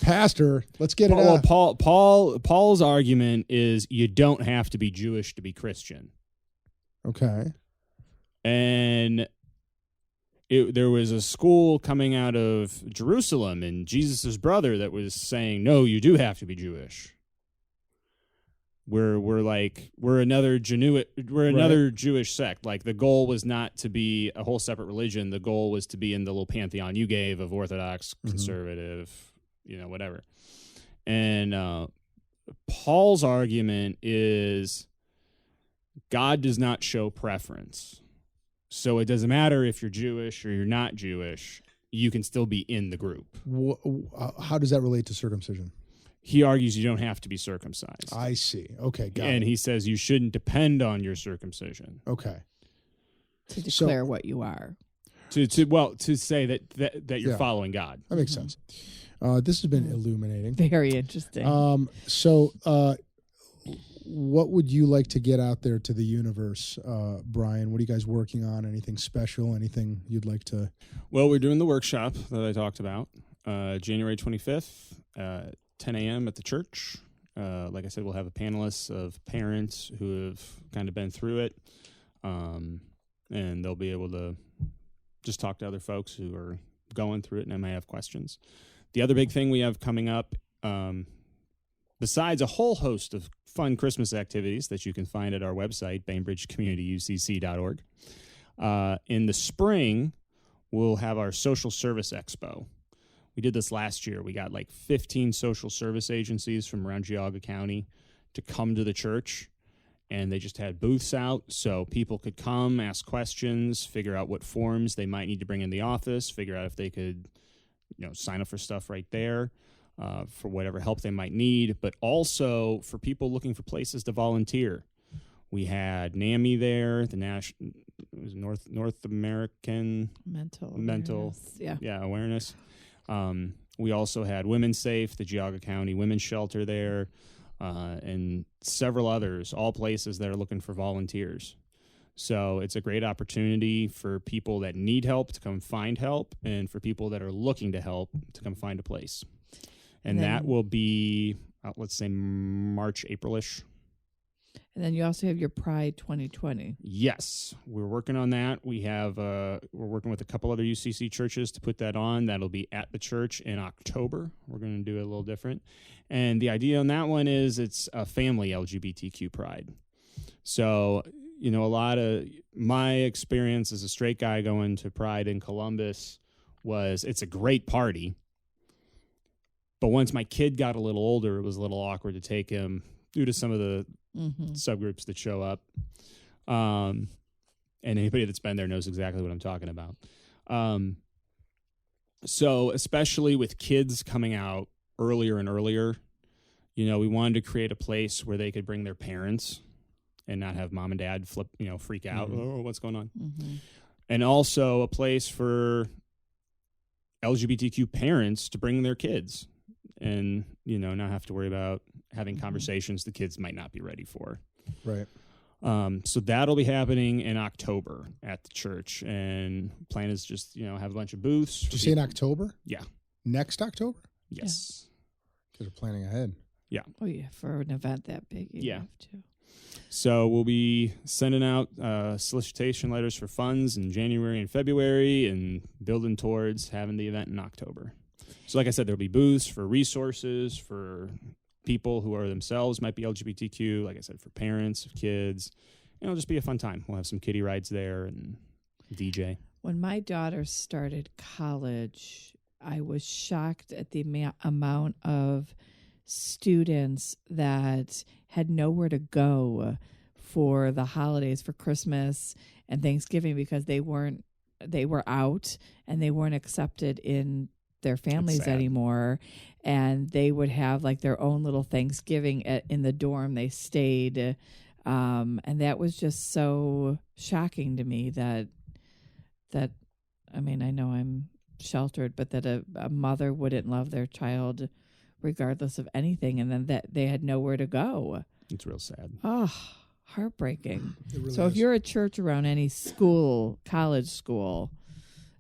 Pastor, let's get it Well, out. Paul's argument is you don't have to be Jewish to be Christian. Okay. And there was a school coming out of Jerusalem and Jesus' brother that was saying, no, you do have to be Jewish. We're another Jewish sect. Like, the goal was not to be a whole separate religion. The goal was to be in the little pantheon you gave of Orthodox, conservative, whatever. And Paul's argument is God does not show preference. So it doesn't matter if you're Jewish or you're not Jewish. You can still be in the group. How does that relate to circumcision? He argues you don't have to be circumcised. I see. Okay, got And it. he says you shouldn't depend on your circumcision. Okay. to declare what you are. To say that you're following God. That makes sense. This has been illuminating. Very interesting. So what would you like to get out there to the universe, Brian? What are you guys working on? Anything special? Anything you'd like to? Well, we're doing the workshop that I talked about, January 25th, 10 a.m. at the church. Like I said, we'll have a panelist of parents who have kind of been through it, and they'll be able to just talk to other folks who are going through it and may have questions. The other big thing we have coming up, besides a whole host of fun Christmas activities that you can find at our website, Bainbridge Community UCC.org, in the spring, we'll have our Social Service Expo. We did this last year. We got like 15 social service agencies from around Geauga County to come to the church, and they just had booths out so people could come, ask questions, figure out what forms they might need to bring in the office, figure out if they could, sign up for stuff right there for whatever help they might need, but also for people looking for places to volunteer. We had NAMI there, the North American mental awareness. We also had Women's Safe, the Geauga County Women's Shelter there, and several others, all places that are looking for volunteers. So it's a great opportunity for people that need help to come find help, and for people that are looking to help to come find a place. And that will be, let's say, March, April-ish. And then you also have your Pride 2020. Yes, we're working on that. We're working with a couple other UCC churches to put that on. That'll be at the church in October. We're going to do it a little different. And the idea on that one is it's a family LGBTQ Pride. So, a lot of my experience as a straight guy going to Pride in Columbus was it's a great party, But once my kid got a little older, it was a little awkward to take him due to some of the subgroups that show up. And anybody that's been there knows exactly what I'm talking about. So especially with kids coming out earlier and earlier, we wanted to create a place where they could bring their parents and not have mom and dad freak out. Oh, what's going on? And also a place for LGBTQ parents to bring their kids and, not have to worry about having conversations the kids might not be ready for. Right. So that'll be happening in October at the church, and plan is just, have a bunch of booths. Did you say in October? Yeah. Next October? Yes. Because we're planning ahead. Yeah. Oh, yeah. For an event that big, you have to. So we'll be sending out solicitation letters for funds in January and February and building towards having the event in October. So like I said, there'll be booths for resources for people who are themselves might be LGBTQ, like I said, for parents of kids. It'll just be a fun time. We'll have some kiddie rides there and DJ. When my daughter started college, I was shocked at the amount of students that had nowhere to go for the holidays, for Christmas and Thanksgiving, because they were out and they weren't accepted in their families anymore, and they would have like their own little Thanksgiving in the dorm they stayed, and that was just so shocking to me that I mean, I know I'm sheltered, but that a mother wouldn't love their child regardless of anything, and then that they had nowhere to go. It's real sad. Oh, heartbreaking. Really So is. if you're a church around any school, college school,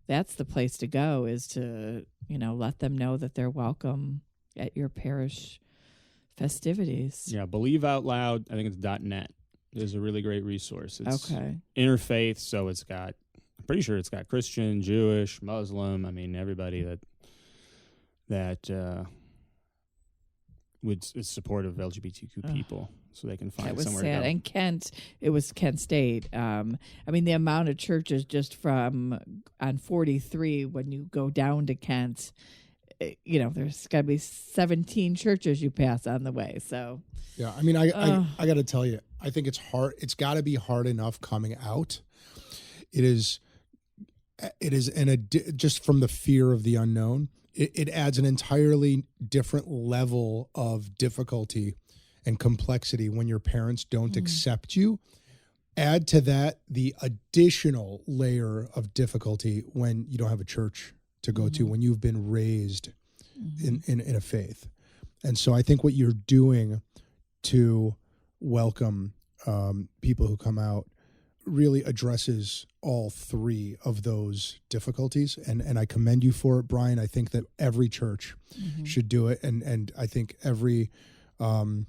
that's the place to go, is to, let them know that they're welcome at your parish festivities. Yeah, Believe Out Loud, I think it's .net. Is a really great resource. It's Okay. interfaith, so I'm pretty sure it's got Christian, Jewish, Muslim, I mean, everybody that is supportive of LGBTQ people, so they can find That was somewhere sad. to go. And Kent, it was Kent State. I mean, the amount of churches just from on 43, when you go down to Kent, there's got to be 17 churches you pass on the way. So, Yeah, I mean, I got to tell you, I think it's hard. It's got to be hard enough coming out. It is, just from the fear of the unknown, it adds an entirely different level of difficulty and complexity when your parents don't accept you. Add to that the additional layer of difficulty when you don't have a church to go to, when you've been raised in a faith. And so I think what you're doing to welcome people who come out really addresses all three of those difficulties. And I commend you for it, Brian. I think that every church should do it. And I think every, well,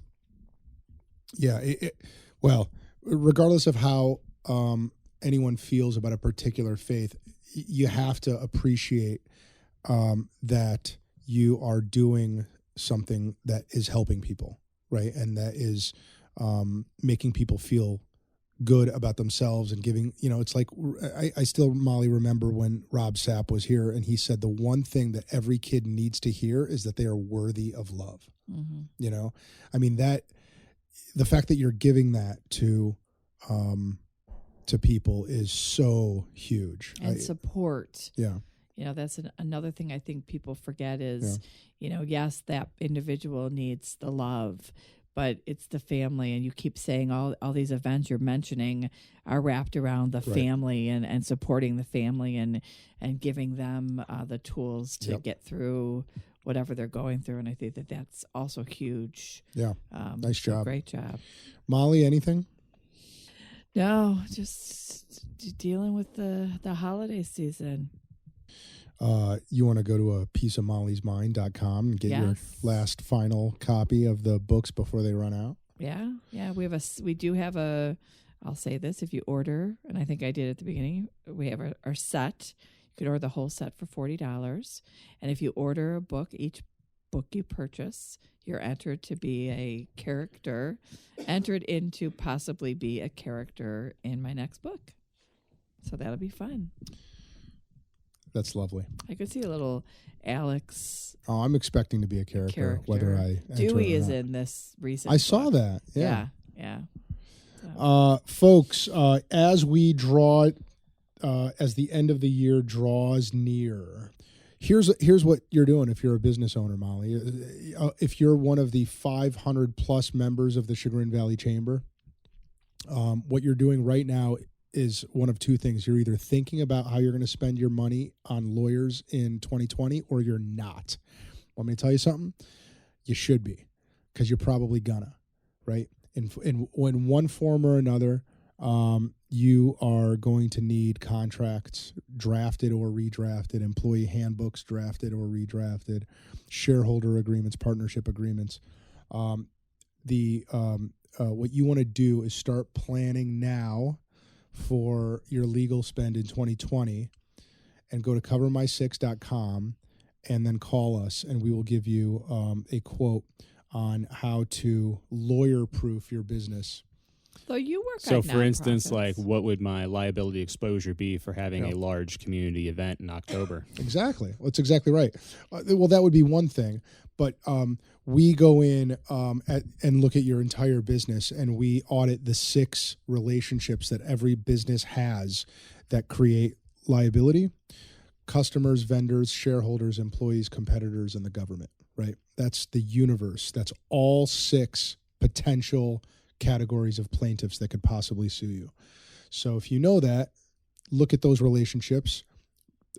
regardless of how anyone feels about a particular faith, you have to appreciate that you are doing something that is helping people, right? And that is making people feel good about themselves and giving, it's like, I still, Molly, remember when Rob Sapp was here and he said the one thing that every kid needs to hear is that they are worthy of love. I mean, the fact that you're giving that to people is so huge. And support. Yeah. That's another thing I think people forget is, yes, that individual needs the love, but it's the family. And you keep saying all these events you're mentioning are wrapped around the family and supporting the family and giving them the tools to get through whatever they're going through. And I think that that's also huge. Yeah. Nice job. Great job. Molly, anything? No, just dealing with the holiday season. You want to go to a pieceofmollysmind.com and get your last final copy of the books before they run out? Yeah. We do have I'll say this, if you order, and I think I did at the beginning, we have our set. You can order the whole set for $40. And if you order a book, each book you purchase, you're entered to be a character, entered in to possibly be a character in my next book. So that'll be fun. That's lovely. I could see a little Alex Oh, I'm expecting to be a character. Whether I enter Dewey or is not. in this recent. I saw that. Yeah. Folks, as we draw, as the end of the year draws near, here's what you're doing if you're a business owner, Molly. If you're one of the 500 plus members of the Chagrin Valley Chamber, what you're doing right now is one of two things. You're either thinking about how you're going to spend your money on lawyers in 2020 or you're not. Want me to tell you something? You should be, because you're probably gonna, right? In one form or another, you are going to need contracts drafted or redrafted, employee handbooks drafted or redrafted, shareholder agreements, partnership agreements. What you want to do is start planning now for your legal spend in 2020 and go to covermy6.com and then call us and we will give you a quote on how to lawyer-proof your business. So you work. So, on for instance, nonprofits. like, what would my liability exposure be for having Yeah. a large community event in October? Exactly. That's exactly right. Well, that would be one thing. But we go in and look at your entire business, and we audit the 6 relationships that every business has that create liability: customers, vendors, shareholders, employees, competitors, and the government, right? That's the universe. That's all 6 potential categories of plaintiffs that could possibly sue you. So if you know that, look at those relationships,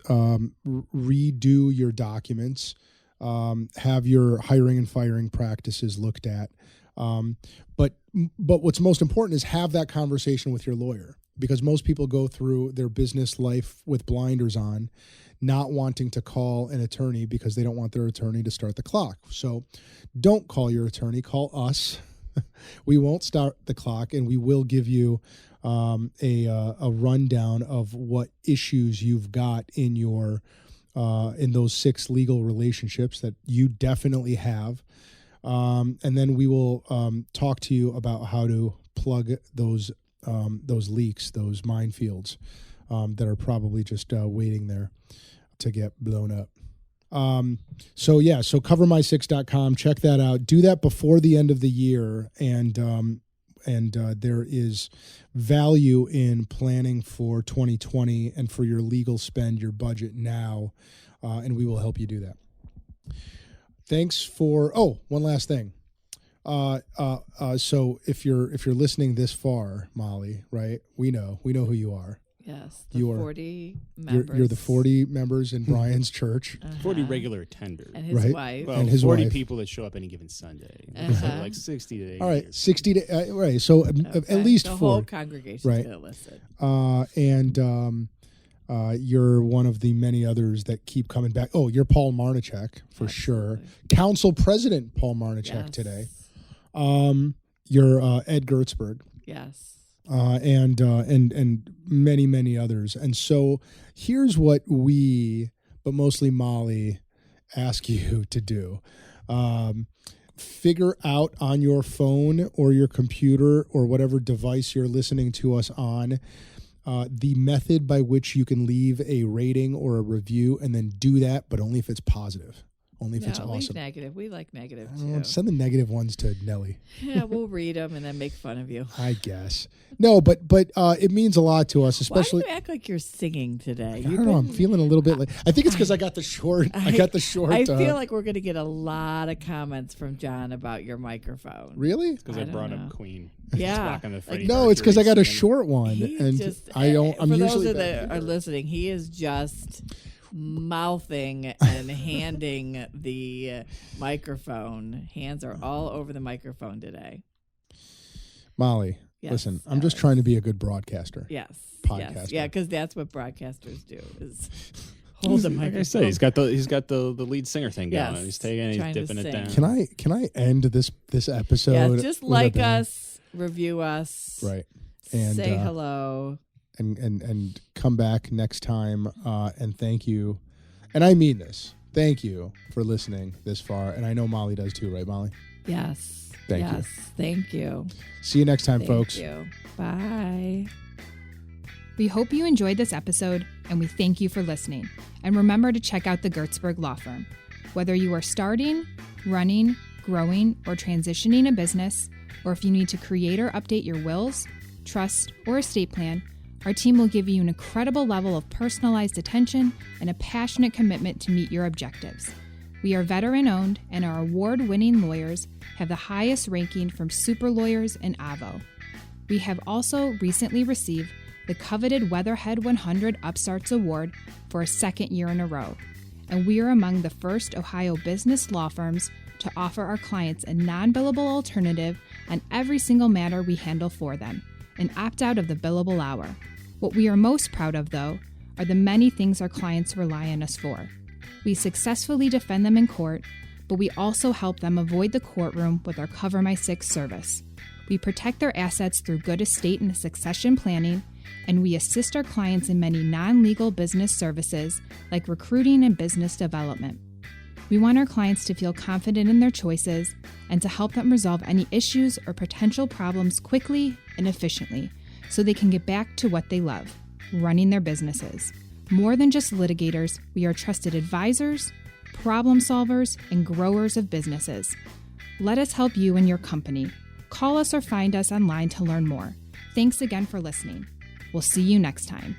redo your documents, have your hiring and firing practices looked at. But what's most important is have that conversation with your lawyer, because most people go through their business life with blinders on, not wanting to call an attorney because they don't want their attorney to start the clock. So don't call your attorney, call us. We won't start the clock, and we will give you a rundown of what issues you've got in your in those 6 legal relationships that you definitely have, and then we will talk to you about how to plug those leaks, those minefields that are probably just waiting there to get blown up. So covermy6.com, check that out. Do that before the end of the year, and there is value in planning for 2020 and for your legal spend, your budget now, and we will help you do that. Thanks for. Oh, one last thing. So if you're listening this far, Molly, right? We know who you are. Yes, You are 40 members. You're the 40 members in Brian's church. 40 regular attenders. And his Right. wife. Well, and his 40 wife. people that show up any given Sunday. So Uh-huh. like 60 to 80. All right, 60 to right. So Okay. at least the 4. whole congregation's Right. going to listen. You're one of the many others that keep coming back. Oh, you're Paul Marnichek for sure. Absolutely. Council President Paul Marnichek Yes. today. You're Ed Gertzberg. Yes. And many others. And so here's what we, but mostly Molly, ask you to do. Figure out on your phone or your computer or whatever device you're listening to us on the method by which you can leave a rating or a review, and then do that, but only if it's positive. Only if it's leave awesome. negative. We like negative Well, too. send the negative ones to Nellie. Yeah, we'll read them and then make fun of you. I guess. No, but it means a lot to us, especially. Why do you act like you're singing today? I don't know. I'm feeling a little bit like. I think it's because I got the short. I got the short. I feel like we're going to get a lot of comments from John about your microphone. Really? Because I I don't brought know. up Queen. Yeah. Walking the Freddie No, it's because I got a Mercury singing. short one, He and just, I don't. I'm for usually those that back are here. listening, he is just mouthing and handing the microphone. Hands are all over the microphone today. Molly, Yes, listen. I'm just trying to be a good broadcaster. Yes. Podcaster. Yes. Yeah, because that's what broadcasters do is hold the Like microphone. I said, he's got the lead singer thing going. Yes, He's taking it, trying he's to dipping it sing. down. Can I end this episode? Yeah, just with a like bang? us, review us, Right. And say hello. and come back next time. And thank you. And I mean this. Thank you for listening this far. And I know Molly does too, right, Molly? Yes. Thank you. yes. Thank you. See you next time, Thank folks. you. Bye. We hope you enjoyed this episode and we thank you for listening. And remember to check out the Gertzberg Law Firm. Whether you are starting, running, growing, or transitioning a business, or if you need to create or update your wills, trust, or estate plan, our team will give you an incredible level of personalized attention and a passionate commitment to meet your objectives. We are veteran-owned, and our award-winning lawyers have the highest ranking from Super Lawyers and Avo. We have also recently received the coveted Weatherhead 100 Upstarts Award for a second year in a row, and we are among the first Ohio business law firms to offer our clients a non-billable alternative on every single matter we handle for them, and opt out of the billable hour. What we are most proud of, though, are the many things our clients rely on us for. We successfully defend them in court, but we also help them avoid the courtroom with our Cover My Six service. We protect their assets through good estate and succession planning, and we assist our clients in many non-legal business services like recruiting and business development. We want our clients to feel confident in their choices and to help them resolve any issues or potential problems quickly and efficiently so they can get back to what they love, running their businesses. More than just litigators, we are trusted advisors, problem solvers, and growers of businesses. Let us help you and your company. Call us or find us online to learn more. Thanks again for listening. We'll see you next time.